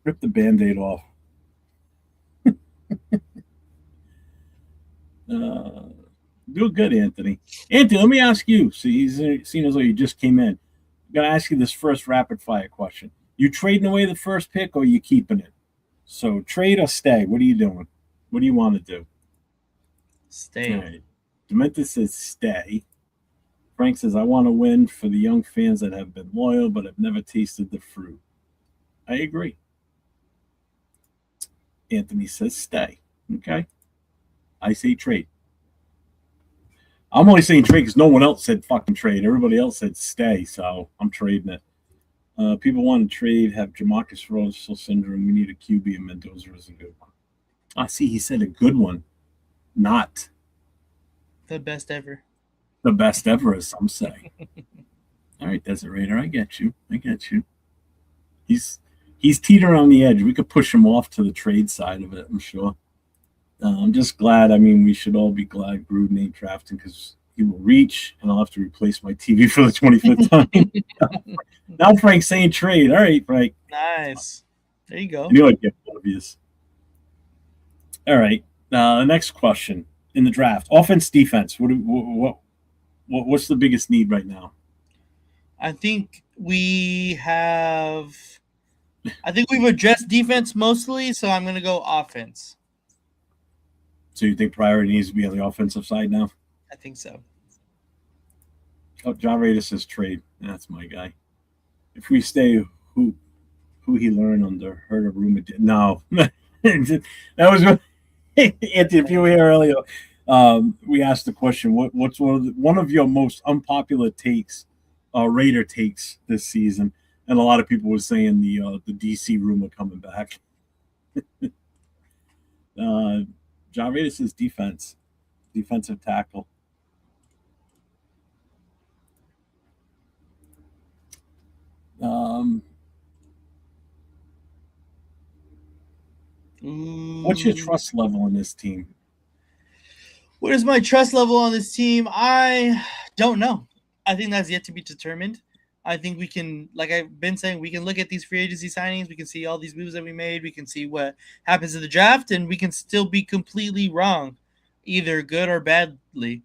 A: Rip the Band-Aid off. Do good, Anthony. Anthony, let me ask you. See, seeing as though you just came in, I'm gonna ask you this first rapid fire question. You trading away the first pick or you keeping it? So trade or stay? What are you doing? What do you want to do?
D: Stay.
A: All right. Dementis says stay. Frank says, I want to win for the young fans that have been loyal but have never tasted the fruit. I agree. Anthony says stay. Okay. I say trade. I'm only saying trade because no one else said fucking trade. Everybody else said stay, so I'm trading it. People want to trade, have Jamarcus Russell syndrome. We need a QB, and Mendoza is a good one. I see he said a good one, not
D: the best ever.
A: The best ever, as some say. All right, Desert Raider, I get you. He's teetering on the edge. We could push him off to the trade side of it, I'm sure. I'm just glad. I mean, we should all be glad Gruden ain't drafting because he will reach, and I'll have to replace my TV for the 25th time. Now Frank's saying trade. All right, Frank.
D: Nice. There you go.
A: I knew I'd get obvious. All right. The next question in the draft: offense, defense. What's the biggest need right now?
D: I think we've addressed defense mostly, so I'm going to go offense.
A: So you think priority needs to be on the offensive side now?
D: I think so.
A: Oh, John Raider says trade. That's my guy. If we stay, who he learned under? Heard a rumor? No, that was Anthony. If you were here earlier, we asked the question: what's one of your most unpopular takes, Raider takes this season? And a lot of people were saying the DC rumor coming back. John Raider says defensive tackle. What's your trust level in this team?
D: What is my trust level on this team? I don't know. I think that's yet to be determined. I think we can, like I've been saying, we can look at these free agency signings. We can see all these moves that we made. We can see what happens in the draft, and we can still be completely wrong, either good or badly.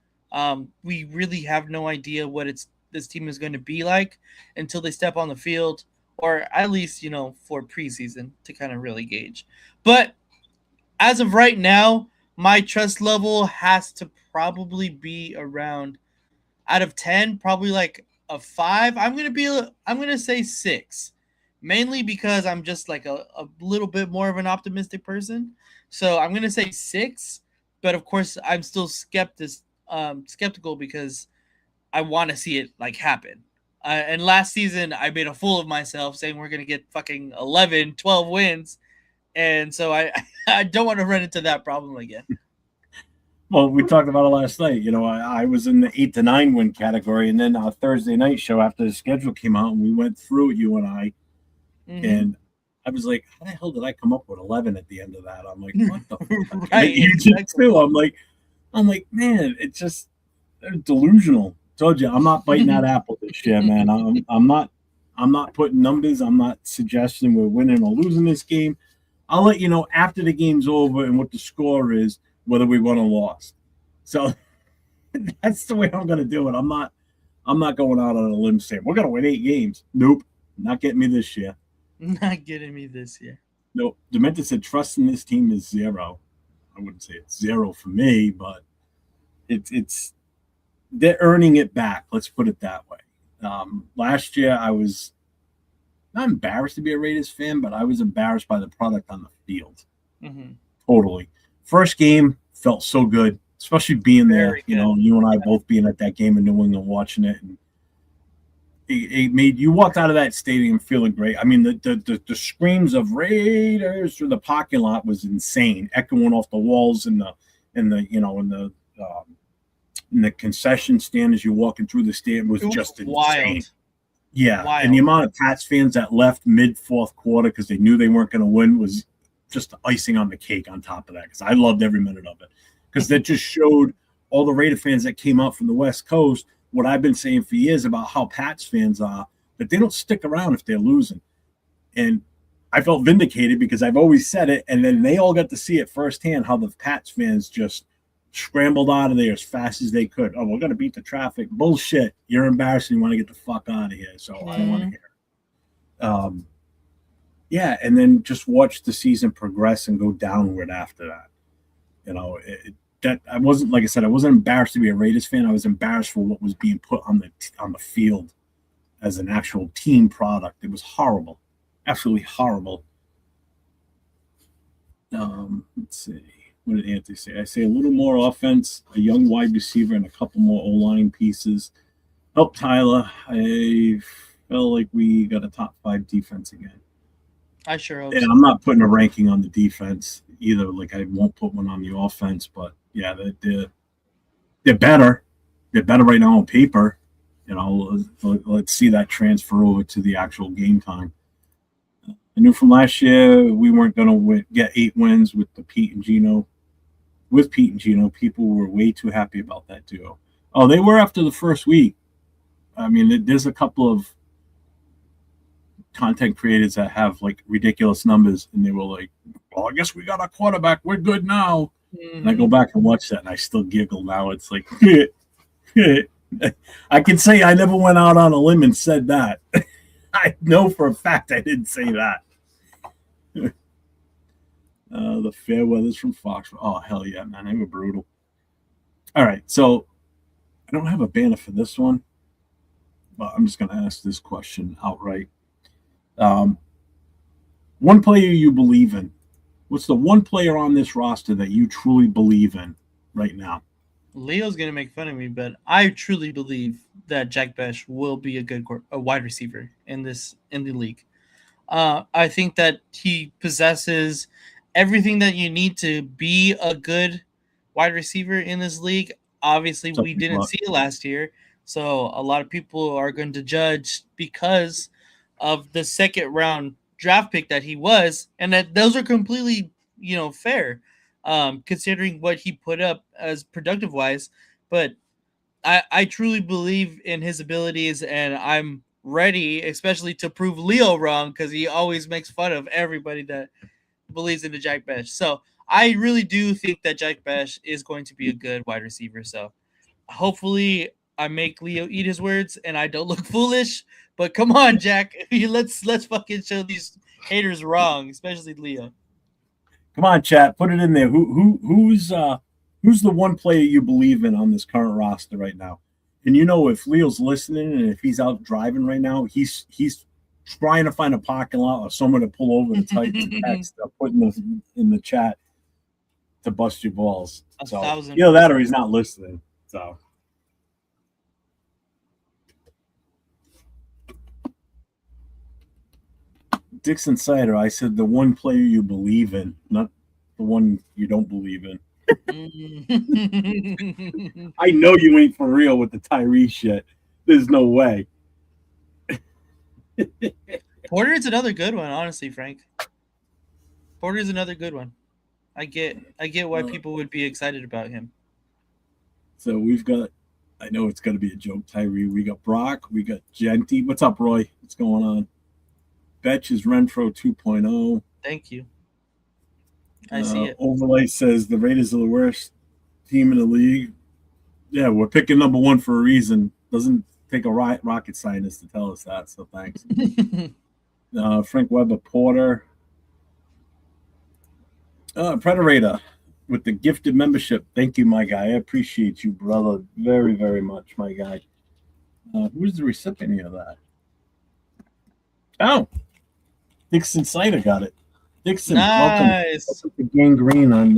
D: We really have no idea what this team is going to be like until they step on the field, or at least, for preseason to kind of really gauge. But as of right now, my trust level has to probably be around, out of 10, probably like a 5. I'm gonna say 6, mainly because I'm just like a little bit more of an optimistic person. So I'm gonna say 6, but of course I'm still skeptical because I want to see it like happen. And last season I made a fool of myself saying we're gonna get fucking 11, 12 wins, and so I don't want to run into that problem again.
A: Well, we talked about it last night. I was in the 8 to 9 win category, and then our Thursday night show after the schedule came out, and we went through it, you and I, and I was like, "How the hell did I come up with 11 at the end of that?" I'm like, "What the fuck?"
D: Right,
A: you did too. I'm like, man, it's just delusional. Told you, I'm not biting that apple this year, man. I'm not putting numbers. I'm not suggesting we're winning or losing this game. I'll let you know after the game's over and what the score is, whether we won or lost. So that's the way I'm going to do it. I'm not going out on a limb saying we're going to win 8 games. Nope, not getting me this year.
D: Not getting me this year.
A: Nope. Dementor said trust in this team is 0. I wouldn't say it's 0 for me, but it's they're earning it back. Let's put it that way. Last year I was not embarrassed to be a Raiders fan, but I was embarrassed by the product on the field.
D: Mm-hmm.
A: Totally. First game felt so good, especially being there. You and I both being at that game in New England watching it, and it made you walked out of that stadium feeling great. I mean, the screams of Raiders through the parking lot was insane, echoing off the walls in the concession stand as you're walking through the stadium was just insane.
D: Wild.
A: Yeah,
D: wild.
A: And the amount of Pats fans that left mid-4th quarter because they knew they weren't going to win was just icing on the cake on top of that, because I loved every minute of it, because that just showed all the Raider fans that came out from the West Coast, what I've been saying for years about how Pats fans are, that they don't stick around if they're losing. And I felt vindicated because I've always said it, and then they all got to see it firsthand how the Pats fans just scrambled out of there as fast as they could. Oh, we're going to beat the traffic. Bullshit. You're embarrassing. You want to get the fuck out of here. So I don't want to hear it. Yeah, and then just watch the season progress and go downward after that. You know, that I wasn't, like I said, I wasn't embarrassed to be a Raiders fan. I was embarrassed for what was being put on the field as an actual team product. It was horrible, absolutely horrible. Let's see. What did Anthony say? I say a little more offense, a young wide receiver, and a couple more O-line pieces. Help Tyler. I felt like we got a top 5 defense again.
D: I sure hope
A: And
D: so.
A: I'm not putting a ranking on the defense either. Like I won't put one on the offense, but yeah, they're better. They're better right now on paper. You know, let's see that transfer over to the actual game time. I knew from last year we weren't going to get 8 wins with Pete and Gino. With Pete and Gino, people were way too happy about that duo. Oh, they were after the first week. I mean, there's a couple of content creators that have like ridiculous numbers, and they were like, "Well, I guess we got a quarterback. We're good now." Mm-hmm. And I go back and watch that, and I still giggle now. It's like, I can say I never went out on a limb and said that. I know for a fact I didn't say that. The Fairweathers from Fox. Oh, hell yeah, man. They were brutal. All right, so I don't have a banner for this one, but I'm just going to ask this question outright. One player you believe in. What's the one player on this roster that you truly believe in right now?
D: Leo's going to make fun of me, but I truly believe that Jack Besh will be a wide receiver in the league. I think that he possesses everything that you need to be a good wide receiver in this league. Obviously, we didn't see it last year, so a lot of people are going to judge because of the second round draft pick that he was, and that those are completely, fair, considering what he put up as productive wise. But I truly believe in his abilities, and I'm ready, especially to prove Leo wrong, because he always makes fun of everybody that believes in the Jack Besh. So I really do think that Jack Besh is going to be a good wide receiver. So hopefully I make Leo eat his words and I don't look foolish. But come on, Jack, let's fucking show these haters wrong, especially Leo.
A: Come on, chat, put it in there. Who's the one player you believe in on this current roster right now? And if Leo's listening and if he's out driving right now, he's trying to find a parking lot or someone to pull over to type the text or put in the chat to bust your balls. So that or he's not listening. So Dixon Sider, I said the one player you believe in, not the one you don't believe in. I know you ain't for real with the Tyree shit. There's no way.
D: Porter is another good one, honestly, Frank. Porter is another good one. I get why people would be excited about him.
A: So we've got, I know it's going to be a joke, Tyree. We got Brock. We got Genty. What's up, Roy? What's going on? Betch is Renfro 2.0.
D: Thank you. I see it.
A: Overlay says the Raiders are the worst team in the league. Yeah, we're picking number 1 for a reason. Doesn't take a rocket scientist to tell us that, so thanks. Frank Weber Porter. Predator with the gifted membership. Thank you, my guy. I appreciate you, brother, very, very much, my guy. Who's the recipient of that? Oh, Dixon Sider got it. Dixon,
D: nice.
A: Welcome to Gangrene on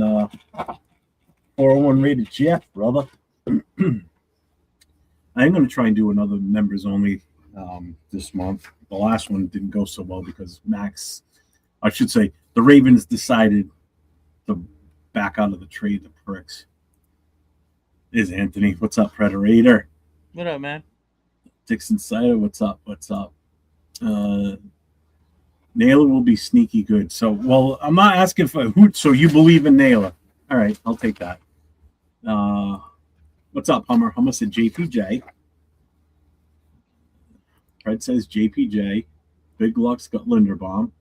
A: 401 Rated Jeff, brother. I'm going to try and do another members only this month. The last one didn't go so well because the Ravens decided to back out of the trade, the pricks. There's Anthony. What's up, Predator?
D: What up, man?
A: Dixon Sider, what's up? What's up? Naylor will be sneaky good. So, well, I'm not asking for who. So you believe in Naylor? All right, I'll take that. What's up, Hummer? Hummer said JPJ. Fred says JPJ. Big Luck's got Linderbaum.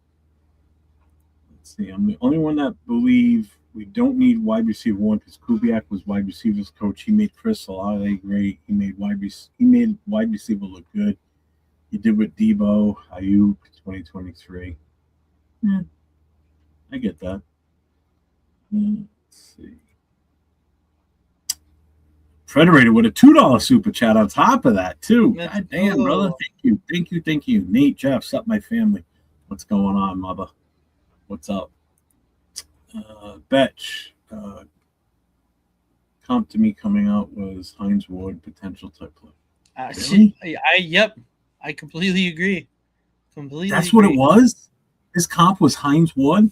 A: Let's see. I'm the only one that believe we don't need wide receiver one because Kubiak was wide receivers coach. He made Chris Olave great. He made wide receiver look good. He did with Debo, Ayuk, 2023. Yeah, I get that. Let's see. Frederator with a $2 super chat on top of that, too. God damn, brother. Thank you. Nate, Jeff, sup, my family. What's going on, mother? What's up? Betch. Comp to me coming out was Hines Ward, potential type play.
D: Really? I completely agree.
A: That's what it was? His comp was Hines Ward?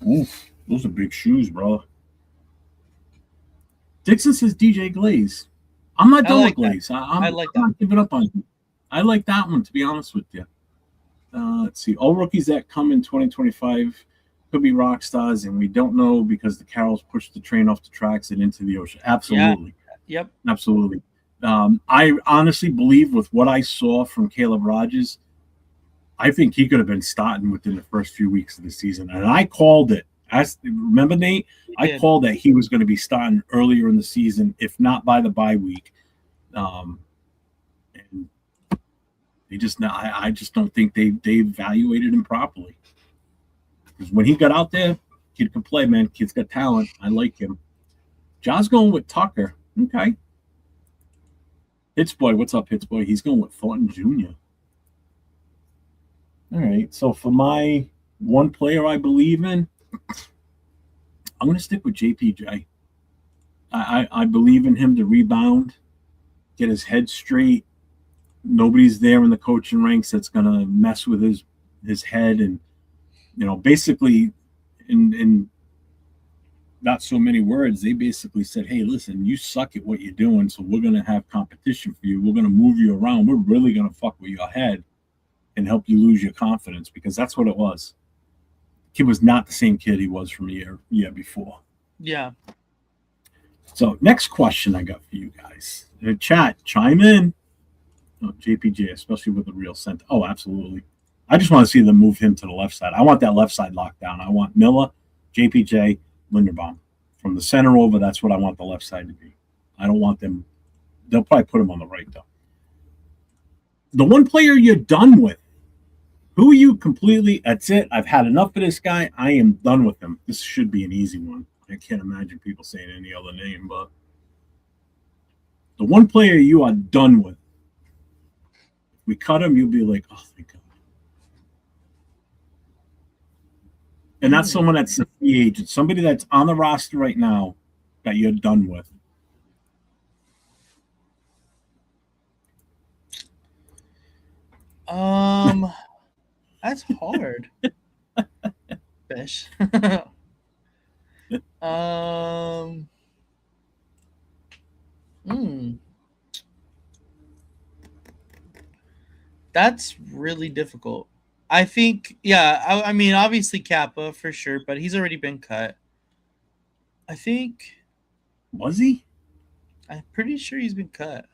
A: Oof, those are big shoes, bro. Dixon says DJ Glaze. I'm not done with Glaze. I'm not giving up on him. I like that one, to be honest with you. Let's see. All rookies that come in 2025 could be rock stars, and we don't know because the Carrolls pushed the train off the tracks and into the ocean. Absolutely.
D: Yeah. Yep.
A: Absolutely. I honestly believe with what I saw from Caleb Rogers, I think he could have been starting within the first few weeks of the season. And I called it. Remember, Nate? I called that he was going to be starting earlier in the season, if not by the bye week. And they just I just don't think they evaluated him properly. Because when he got out there, kid could play, man. Kid's got talent. I like him. John's going with Tucker. Okay. Hitsboy, what's up, Hitsboy? He's going with Thornton Jr. All right. So for my one player I believe in, I'm going to stick with JPJ. I believe in him to rebound, get his head straight. Nobody's there in the coaching ranks that's going to mess with his head. And, basically in not so many words, they basically said, hey, listen, you suck at what you're doing, so we're going to have competition for you. We're going to move you around. We're really going to fuck with your head and help you lose your confidence, because that's what it was. Kid was not the same kid he was from a year before.
D: Yeah.
A: So next question I got for you guys. Chat, chime in. Oh, JPJ, especially with the real center. Oh, absolutely. I just want to see them move him to the left side. I want that left side locked down. I want Miller, JPJ, Linderbaum. From the center over, that's what I want the left side to be. I don't want them. They'll probably put him on the right, though. The one player you're done with, who are you completely, that's it. I've had enough of this guy. I am done with him. This should be an easy one. I can't imagine people saying any other name, but the one player you are done with, if we cut him, you'll be like, oh, thank God. And that's someone that's a free agent, somebody that's on the roster right now that you're done with.
D: That's hard. Fish. That's really difficult. I think, I mean, obviously Kappa for sure, but he's already been cut. I think.
A: Was he?
D: I'm pretty sure he's been cut.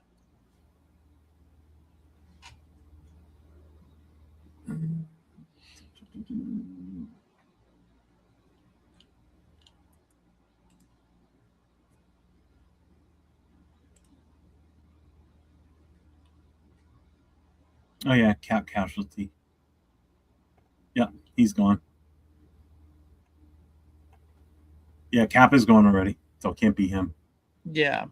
A: Oh, yeah, cap casualty. Yeah, he's gone. Yeah, Cap is gone already, so it can't be him.
D: Yeah.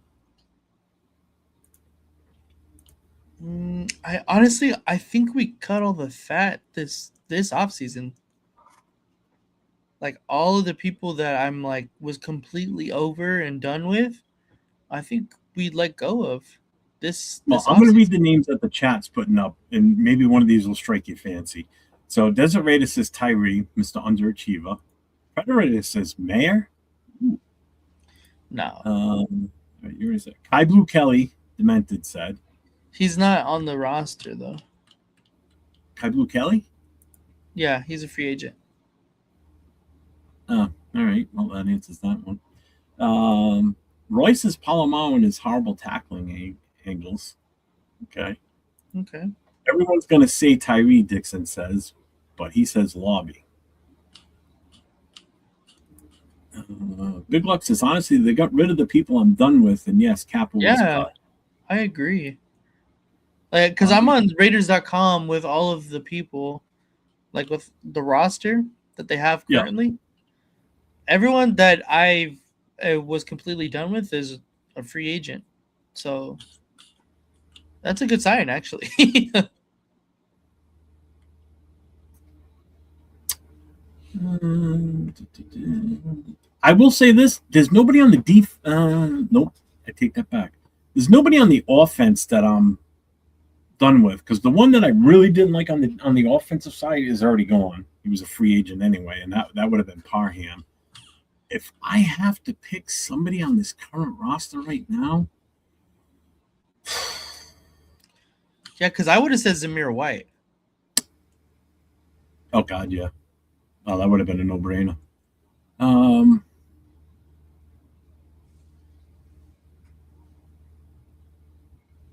D: I think we cut all the fat this offseason. Like all of the people that I'm like was completely over and done with, I think we let go of this.
A: Well, I'm going to read the names that the chat's putting up, and maybe one of these will strike you fancy. So Desert Raider says Tyree, Mr. Underachiever. Predator says Mayor. Ooh.
D: No.
A: Kai Blue Kelly, Demented said.
D: He's not on the roster, though.
A: Kai Blue Kelly?
D: Yeah, he's a free agent.
A: Oh, all right. Well, that answers that one. Royce is Palomar and his horrible tackling angles. Okay.
D: Okay.
A: Everyone's going to say Tyree, Dixon says, but he says Lobby. Big Luck says, honestly, they got rid of the people I'm done with, and yes, Kappa was cut.
D: I agree. Like, because I'm on Raiders.com with all of the people, like with the roster that they have currently. Yeah. Everyone that I was completely done with is a free agent. So that's a good sign, actually.
A: I will say this: there's nobody on the nope, I take that back. There's nobody on the offense that I'm done with, because the one that I really didn't like on the offensive side is already gone. He was a free agent anyway, and that would have been Parham. If I have to pick somebody on this current roster right now,
D: yeah, because I would have said Zamir White.
A: Oh God, yeah. Oh, that would have been a no-brainer.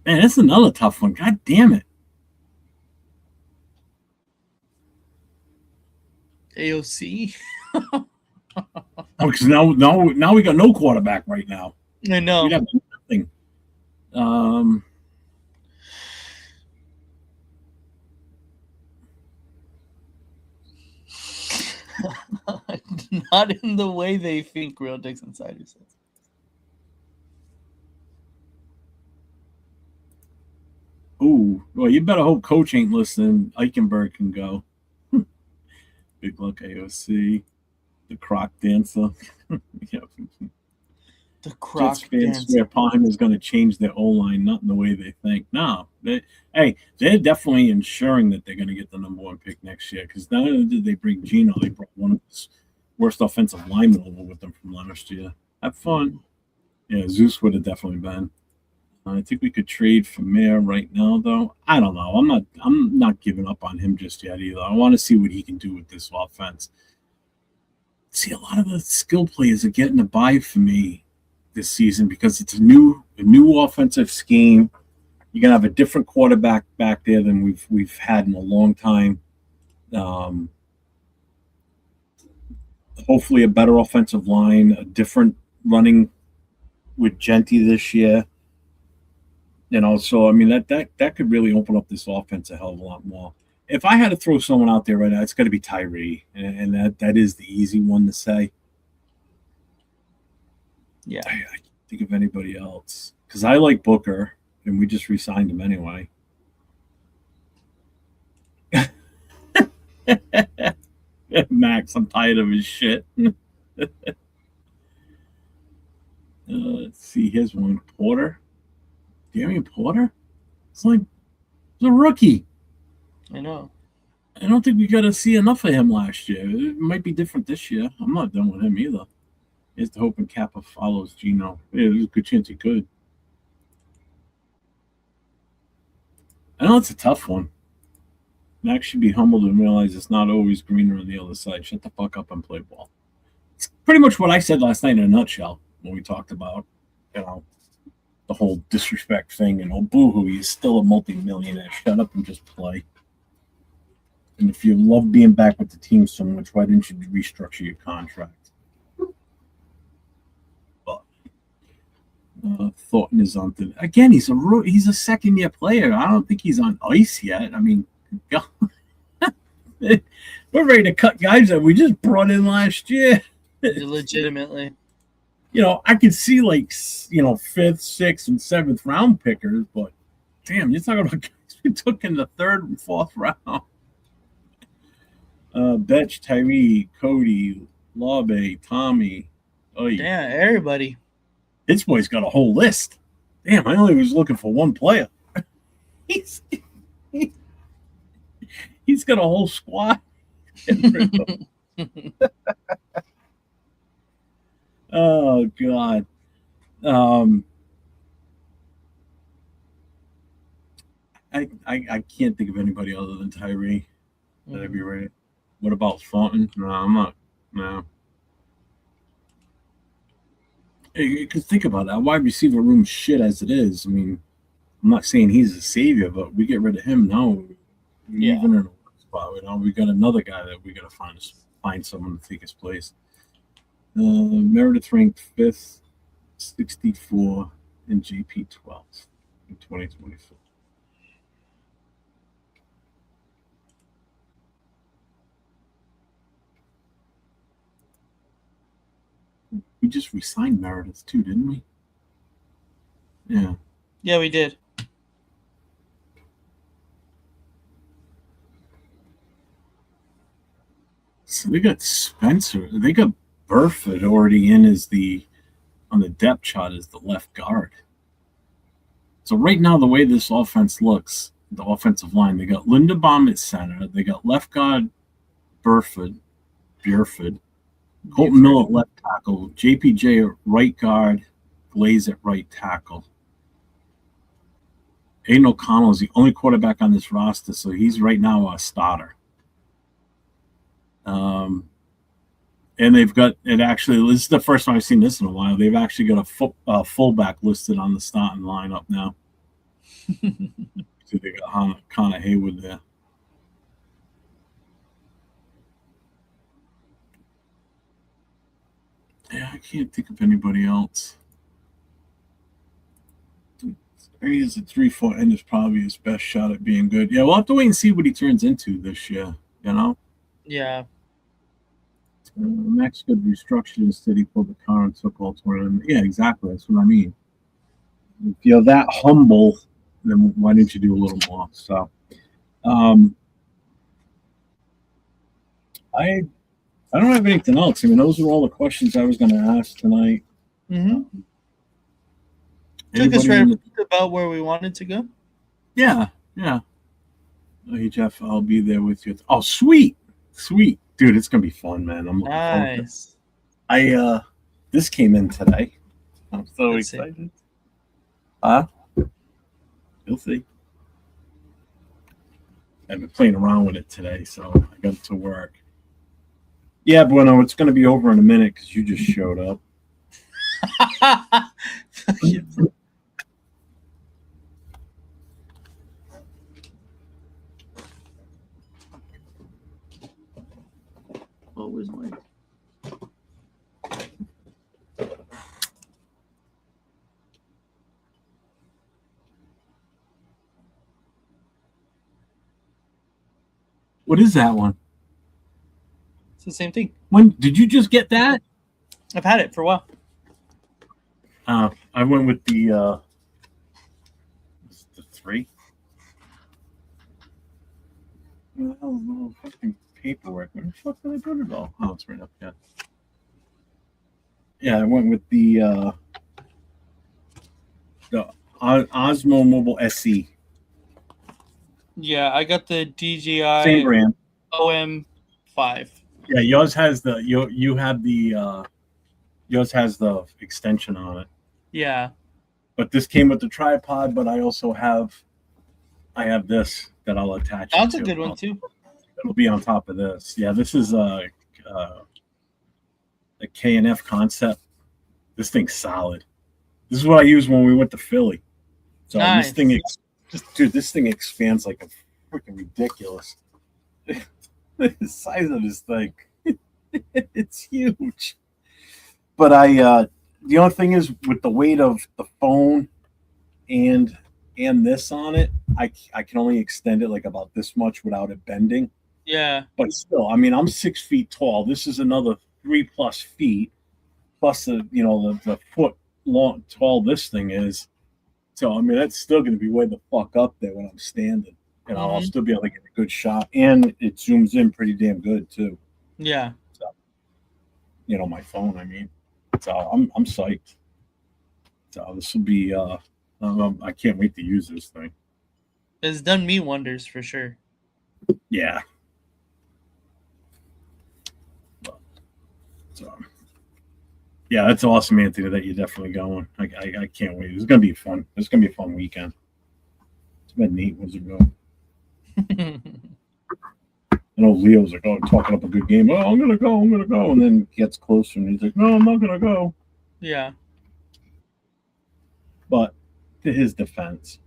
A: Man, that's another tough one. God damn it.
D: AOC.
A: Because now we got no quarterback right now.
D: I know.
A: We have nothing.
D: Not in the way they think, Real Dicks Insider says.
A: Ooh, well, you better hope Coach ain't listening. Eichenberg can go. Big Luck AOC. The Croc Dancer. Yep.
D: The Croc
A: Jets fans swear Parham is going to change their O-line, not in the way they think. No. They're definitely ensuring that they're going to get the number one pick next year, because not only did they bring Gino, they brought one of the worst offensive linemen over with them from last year. Have fun. Yeah, Zeus would have definitely been. I think we could trade for Mayer right now, though. I don't know. I'm not giving up on him just yet either. I want to see what he can do with this offense. See, a lot of the skill players are getting a bye for me this season, because it's a new offensive scheme. You're gonna have a different quarterback back there than we've had in a long time. Hopefully, a better offensive line, a different running with Genty this year. You know, so I mean that could really open up this offense a hell of a lot more. If I had to throw someone out there right now, it's got to be Tyree, and that is the easy one to say.
D: Yeah,
A: I can't think of anybody else, because I like Booker, and we just re-signed him anyway. Max, I'm tired of his shit. Let's see. Here's one. Porter. Damian Porter? It's a rookie.
D: I know.
A: I don't think we got to see enough of him last year. It might be different this year. I'm not done with him either. Here's the hope and Kappa follows Gino. Yeah, there's a good chance he could. I know it's a tough one. Max should be humbled and realize it's not always greener on the other side. Shut the fuck up and play ball. It's pretty much what I said last night in a nutshell when we talked about, the whole disrespect thing, and boo-hoo, he's still a multi-millionaire. Shut up and just play. And if you love being back with the team so much, why didn't you restructure your contract? But Thornton is on to again. He's a second-year player. I don't think he's on ice yet. I mean, we're ready to cut guys that we just brought in last year.
D: Legitimately.
A: I could see 5th, 6th, and 7th round pickers, but damn, you're talking about guys we took in the 3rd and 4th round. Betch, Tyree, Cody, Labe, Tommy. Oh
D: yeah, everybody.
A: This boy's got a whole list. Damn, I only was looking for one player. He's got a whole squad. Oh God. I can't think of anybody other than Tyree. That'd be right. What about Thornton? No, I'm not. No. Because think about that. Wide receiver room shit as it is. I mean, I'm not saying he's a savior, but we get rid of him now.
D: Yeah.
A: Even in a spot, we got another guy that we got to find someone to take his place. Meredith ranked 5th, 64, and JP 12th in 2024. We just re-signed Meredith too, didn't we? Yeah.
D: Yeah, we did.
A: So they got Spencer. They got Burford already in as on the depth chart as the left guard. So right now, the way this offense looks, the offensive line, they got Linderbaum at center. They got left guard Buford, Colton Miller at left tackle, JPJ at right guard, Glaze at right tackle. Aiden O'Connell is the only quarterback on this roster, so he's right now a starter. And they've got it actually. This is the first time I've seen this in a while. They've actually got a fullback listed on the starting lineup now. So they got Connor Haywood there. Yeah, I can't think of anybody else. He's a 3-4 and is probably his best shot at being good. Yeah, we'll have to wait and see what he turns into this year. You know.
D: Yeah.
A: Max could restructure instead. He pulled the car and took all 20. Yeah, exactly. That's what I mean. If you're that humble, then why didn't you do a little more? So, I don't have anything else. I mean, those are all the questions I was going to ask tonight.
D: Mm-hmm. Took us right about where we wanted to go.
A: Yeah. Hey, Jeff, I'll be there with you. Oh, sweet. Dude, it's gonna be fun, man. I'm looking forward to it. This came in today. I'm so excited. You'll see. I've been playing around with it today, so I got it to work. Yeah, Bueno, it's gonna be over in a minute because you just showed up.
D: What was my?
A: What is that one?
D: It's the same thing.
A: When did you just get that?
D: I've had it for a while.
A: I went with the 3. No fucking paperwork. Where the fuck did I put it all? Oh, it's right up here. Yeah, I went with the Osmo Mobile SE.
D: Yeah, I got the DJI
A: Same brand.
D: OM5.
A: Yeah, yours has the you have the yours has the extension on it.
D: Yeah.
A: But this came with the tripod, but I also have this that I'll attach.
D: That's a good one too.
A: It'll be on top of this. Yeah, this is a K&F concept. This thing's solid. This is what I used when we went to Philly. So
D: nice.
A: This thing expands like a freaking ridiculous. The size of this thing, it's huge. But the only thing is with the weight of the phone and this on it, I can only extend it like about this much without it bending.
D: Yeah.
A: But still, I mean, I'm 6 feet tall. This is another 3+ feet, plus the foot long tall this thing is. So I mean, that's still going to be way the fuck up there when I'm standing. I'll still be able to get a good shot, and it zooms in pretty damn good too.
D: Yeah.
A: So, my phone. I mean, so I'm psyched. So this will be. I can't wait to use this thing.
D: It's done me wonders for sure.
A: Yeah. So, yeah, that's awesome, Anthony, that you're definitely going. I can't wait. It's gonna be fun. It's gonna be a fun weekend. It's been neat. Where's it going? I know Leo's like, talking up a good game. Oh, I'm gonna go, and then gets closer, and he's like, no, I'm not gonna go.
D: Yeah.
A: But to his defense,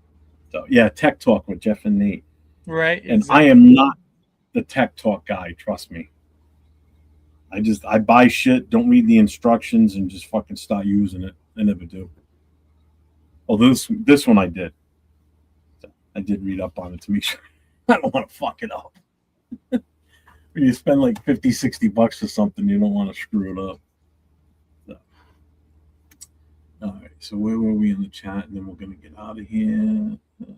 A: so yeah, tech talk with Jeff and Nate,
D: Right.
A: and I
D: Exactly.
A: am not the tech talk guy. Trust me. I buy shit, don't read the instructions, and just fucking start using it. I never do. Although this one I did. So I did read up on it to make sure I don't want to fuck it up. When you spend like 50, $60 for something, you don't want to screw it up. So, all right, so where were we in the chat? And then we're gonna get out of here. Let's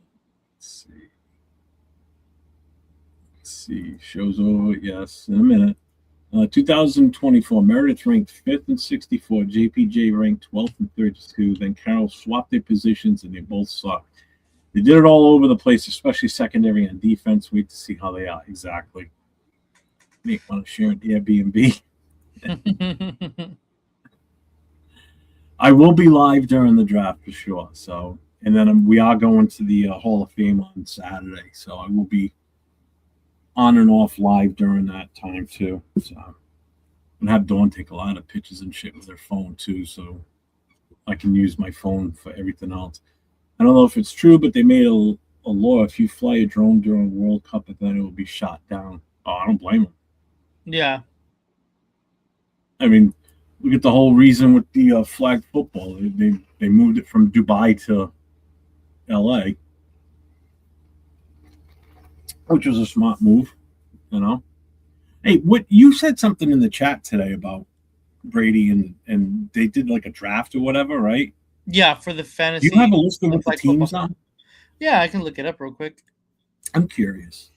A: see. Let's see. Show's over. Yes, in a minute. 2024, Meredith ranked 5th and 64. JPJ ranked 12th and 32. Then Carol swapped their positions and they both sucked. They did it all over the place, especially secondary and defense. Wait to see how they are. Exactly. Make want to share an Airbnb. I will be live during the draft for sure. So, and then we are going to the Hall of Fame on Saturday. So I will be on and off live during that time too. So and have Dawn take a lot of pictures and shit with her phone too, so I can use my phone for everything else. I don't know if it's true, but they made a law: if you fly a drone during a World Cup event, it will be shot down. Oh, I don't blame them.
D: Yeah.
A: I mean, look at the whole reason with the flag football. They moved it from Dubai to L.A., which was a smart move, you know. Hey, what you said something in the chat today about Brady and they did like a draft or whatever, right?
D: Yeah, for the
A: Do
D: fantasy.
A: you have a list of what the
D: like
A: teams
D: football.
A: are?
D: Yeah, I can look it up real quick.
A: I'm curious.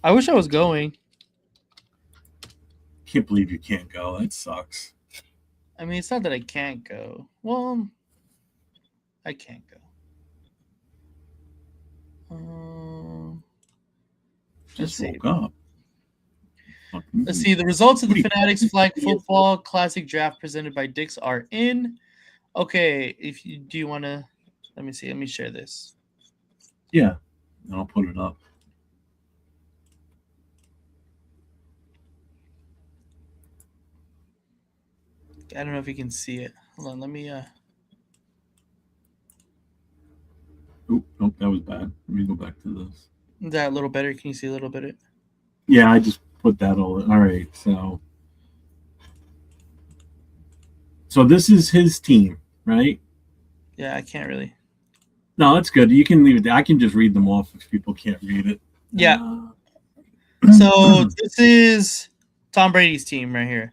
D: I wish I was going.
A: Can't believe you can't go. That sucks.
D: I mean, it's not that I can't go. Well, I can't go.
A: Just
D: let's see.
A: woke up.
D: Let's see. The results of the
A: What are you-
D: Fanatics Flag Football Classic Draft presented by Dix are in. Okay, if you do, you want to. Let me see. Let me share this.
A: Yeah, I'll put it up.
D: I don't know if you can see it. Hold on. Let me.
A: Oh, nope, that was bad. Let me go back to this.
D: Is that a little better? Can you see a little bit?
A: Yeah, I just put that all right. So this is his team, right?
D: Yeah, I can't really.
A: No, that's good. You can leave it there. I can just read them off if people can't read it.
D: Yeah. So this is Tom Brady's team right here.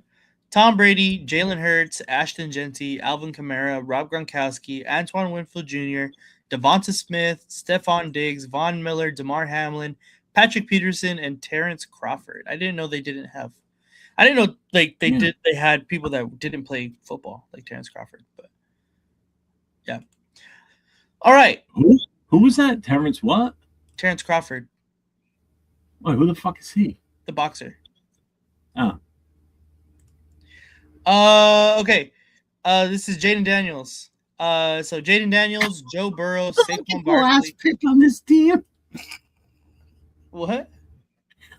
D: Tom Brady, Jalen Hurts, Ashton Genty, Alvin Kamara, Rob Gronkowski, Antoine Winfield Jr., Devonta Smith, Stephon Diggs, Von Miller, DeMar Hamlin, Patrick Peterson, and Terrence Crawford. I didn't know they didn't have. I didn't know like they did. They had people that didn't play football like Terrence Crawford. But yeah. All right.
A: Who was that? Terrence what?
D: Terrence Crawford.
A: Wait, who the fuck is he?
D: The boxer.
A: Oh.
D: Okay. This is Jaden Daniels. So Jaden Daniels, Joe Burrow, Saquon Barkley.
A: Last pick on this team.
D: What?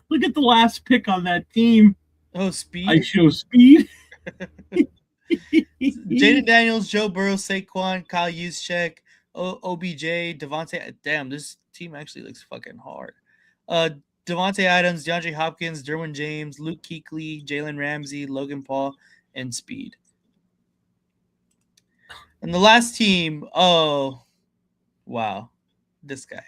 A: Look at the last pick on that team.
D: Oh, speed.
A: I show speed.
D: Jaden Daniels, Joe Burrow, Saquon, Kyle Juszczyk, OBJ, Devontae. Damn, this team actually looks fucking hard. Devontae Adams, DeAndre Hopkins, Derwin James, Luke Kuechly, Jalen Ramsey, Logan Paul, and Speed. And the last team, oh, wow, this guy.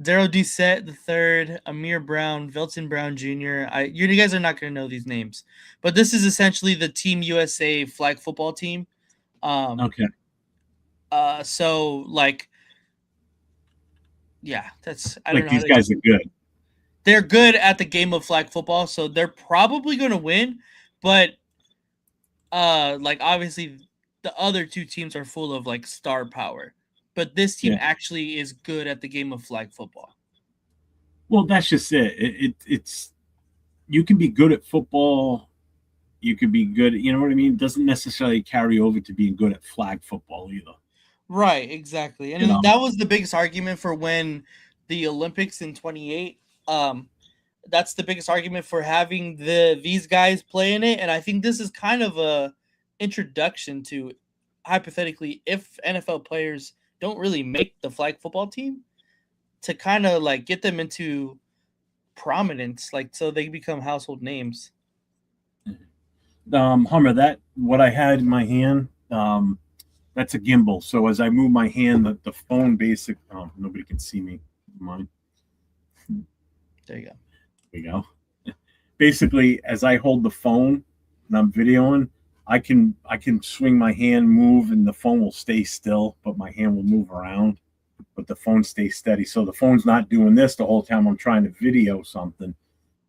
D: Daryl Doucette III, Amir Brown, Velton Brown Jr. You guys are not going to know these names, but this is essentially the Team USA flag football team.
A: Okay.
D: So like, yeah, that's I don't know.
A: These guys are good.
D: They're good at the game of flag football, so they're probably going to win. But like obviously, the other two teams are full of like star power. But this team actually is good at the game of flag football.
A: Well, that's just it. It's you can be good at football. You could be good. You know what I mean? It doesn't necessarily carry over to being good at flag football either.
D: Right, exactly. And that was the biggest argument for when the Olympics in 28. That's the biggest argument for having these guys play in it. And I think this is kind of a introduction to hypothetically, if NFL players don't really make the flag football team, to kind of like get them into prominence, like so they become household names.
A: Hummer, that what I had in my hand, that's a gimbal. So as I move my hand, the phone nobody can see me. Mine.
D: There you go.
A: There you go. Basically, as I hold the phone and I'm videoing, I can swing my hand, move, and the phone will stay still, but my hand will move around, but the phone stays steady. So the phone's not doing this the whole time I'm trying to video something.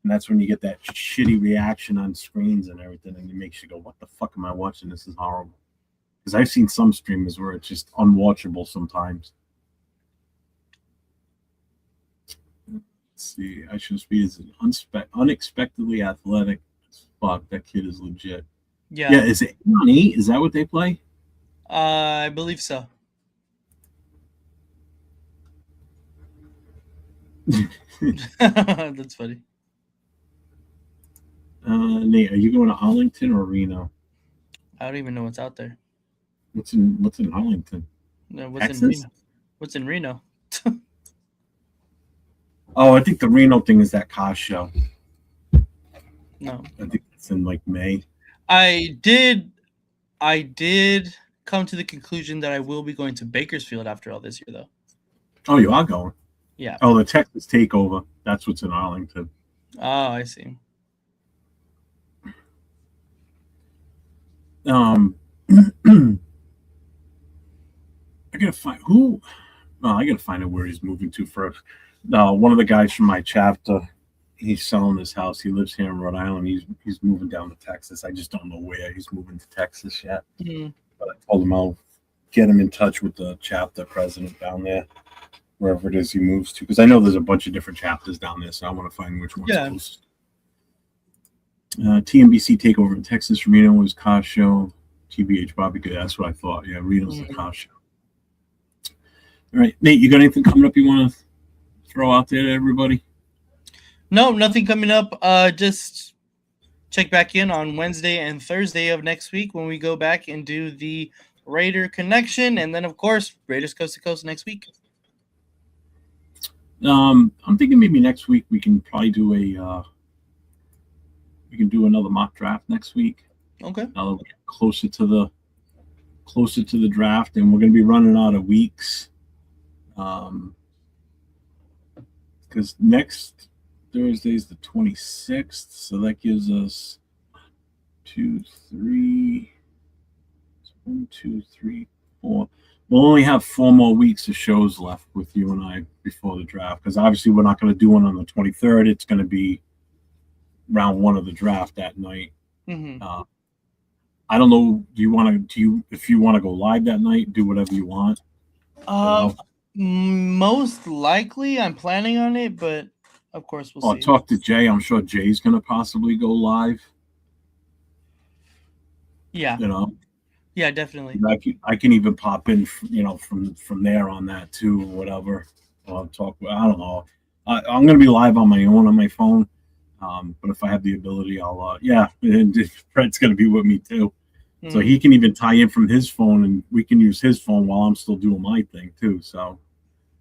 A: And that's when you get that shitty reaction on screens and everything, and it makes you go, what the fuck am I watching? This is horrible. Because I've seen some streamers where it's just unwatchable sometimes. Let's see. I should speed is unexpectedly athletic. Fuck, that kid is legit.
D: Yeah.
A: Yeah, is it 8-on-8? Is that what they play?
D: I believe so. That's funny.
A: Nate, are you going to Arlington or Reno?
D: I don't even know what's out there.
A: What's in Arlington?
D: No,
A: Texas?
D: in Reno? What's in Reno?
A: Oh, I think the Reno thing is that car show.
D: No.
A: I think it's in like May.
D: I did come to the conclusion that I will be going to Bakersfield after all this year, though.
A: Oh, you are going?
D: Yeah.
A: Oh, the Texas takeover. That's what's in Arlington.
D: Oh, I see.
A: I gotta find who. Oh, I gotta find out where he's moving to first. One of the guys from my chapter, he's selling his house. He lives here in Rhode Island. He's moving down to Texas. I just don't know where he's moving to Texas yet.
D: Mm-hmm.
A: But I told him I'll get him in touch with the chapter president down there, wherever it is he moves to, because I know there's a bunch of different chapters down there, so I want to find which one's closest. TMBC takeover in Texas. Reno was car show. TBH barbecue. That's what I thought. Yeah, Reno's the car show. All right, Nate, you got anything coming up you want to throw out there to everybody?
D: No, nothing coming up. Just check back in on Wednesday and Thursday of next week when we go back and do the Raider connection, and then of course Raiders Coast to Coast next week.
A: I'm thinking maybe next week we can probably do another mock draft next week.
D: Okay.
A: Now that we're closer to the draft, and we're going to be running out of weeks. Because next Thursday is the 26th, so that gives us 1, 2, 3, 4. We'll only have 4 more weeks of shows left with you and I before the draft, because obviously we're not going to do one on the 23rd. It's going to be round 1 of the draft that night.
D: Mm-hmm.
A: I don't know. If you want to go live that night, do whatever you want.
D: Most likely, I'm planning on it, but of course we'll see.
A: I'll talk to Jay. I'm sure Jay's going to possibly go live.
D: Yeah. Yeah, definitely.
A: I can even pop in, from there on that too, or whatever. I'll talk. I don't know. I'm going to be live on my own on my phone. But if I have the ability, I'll. And Fred's going to be with me too, so he can even tie in from his phone, and we can use his phone while I'm still doing my thing too. So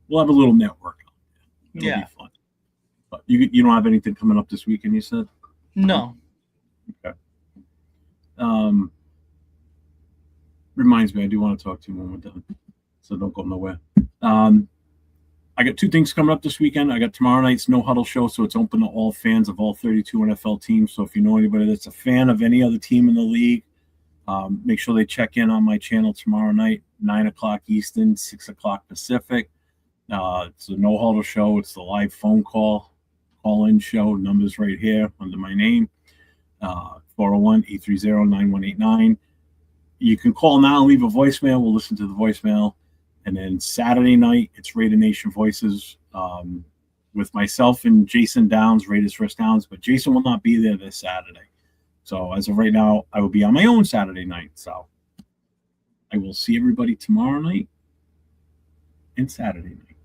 A: we'll have a little network. It'll be fun. But you don't have anything coming up this weekend, you said?
D: No.
A: Okay. Reminds me, I do want to talk to you when we're done, so don't go nowhere. I got 2 things coming up this weekend. I got tomorrow night's No Huddle show, so it's open to all fans of all 32 NFL teams. So if you know anybody that's a fan of any other team in the league, make sure they check in on my channel tomorrow night, 9 o'clock Eastern, 6 o'clock Pacific. It's a No Huddle show. It's the live phone call-in show. Numbers right here under my name, 401-830-9189. You can call now and leave a voicemail. We'll listen to the voicemail. And then Saturday night, it's Raider Nation Voices with myself and Jason Downs, Raiders First Downs. But Jason will not be there this Saturday. So as of right now, I will be on my own Saturday night. So I will see everybody tomorrow night and Saturday night.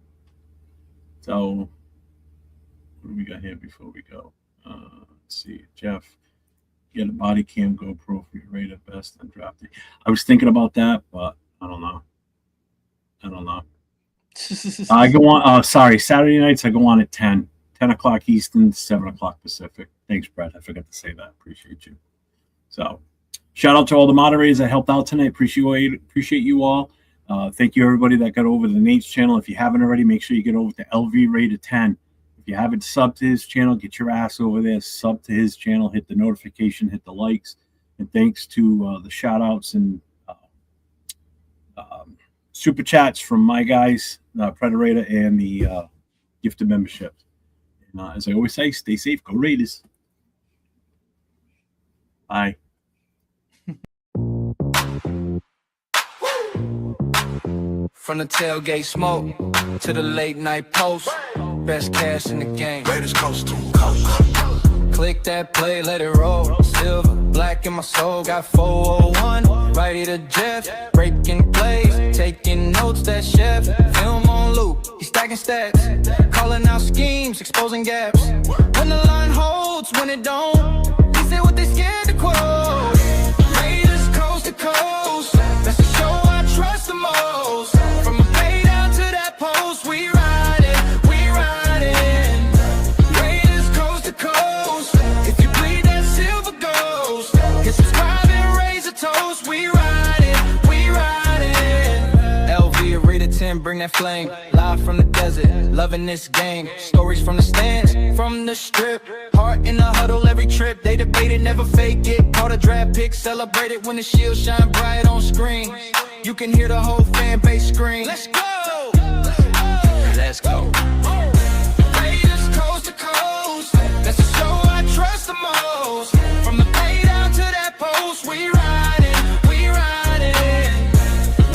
A: So what do we got here before we go? Let's see. Jeff. Get a body cam GoPro for your Raider best and draft it. I was thinking about that, but I don't know. I go on. Sorry, Saturday nights I go on at 10 o'clock Eastern, 7 o'clock Pacific. Thanks, Brett. I forgot to say that. Appreciate you. So, shout out to all the moderators that helped out tonight. Appreciate you all. Thank you everybody that got over to Nate's channel. If you haven't already, make sure you get over to LV Raider 10. If you haven't subbed to his channel, get your ass over there. Sub to his channel. Hit the notification. Hit the likes. And thanks to the shout outs and super chats from my guys, Predator, and the gifted membership. And as I always say, stay safe. Go Raiders. Bye.
B: From the tailgate smoke to the late night post, best cash in the game. Raiders coast to coast. Click that play, let it roll. Silver, black in my soul, got 401. Righty to Jeff, breaking plays, taking notes. That chef, film on loop, he's stacking stats, calling out schemes, exposing gaps. When the line holds, when it don't, he said what they scared to quote. Raiders coast to coast, that's the show I trust the most. From the bay down to that post, we ride it, we ride it. Raiders coast to coast, if you bleed that silver ghost, get subscribe and raise a toast. We ride it, we ride it. LV Raider 10, bring that flame. Live from the desert, loving this game. Stories from the stands, from the strip. Heart in the huddle every trip. They debate it, never fake it. Caught a draft pick, celebrate it when the shield shine bright on screen. You can hear the whole fan base scream. Let's go! Let's go. Raiders coast to coast, that's the show I trust the most. From the bay down to that post, we ride it, we ride it.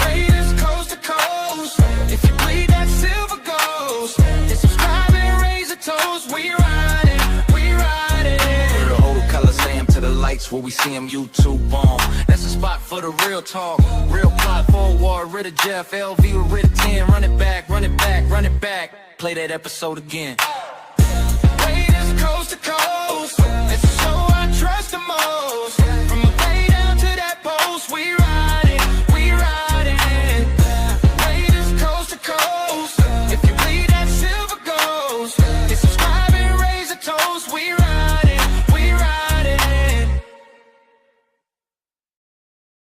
B: Raiders coast to coast, if you bleed that silver ghost, just subscribe and raise a toast. We ride it, we ride it. Put the whole Coliseum to the lights where we see him YouTube on. That's the spot for the real talk, real plot, forward, rid of Jeff, LV with rid of 10. Run it back, run it back, run it back. Play that episode again. Raiders coast to coast, it's the show I trust the most. From the bay down to that post, we ride it, we ride it. Raiders coast to coast, if you bleed that silver ghost, get subscribe and raise a toast. We ride it.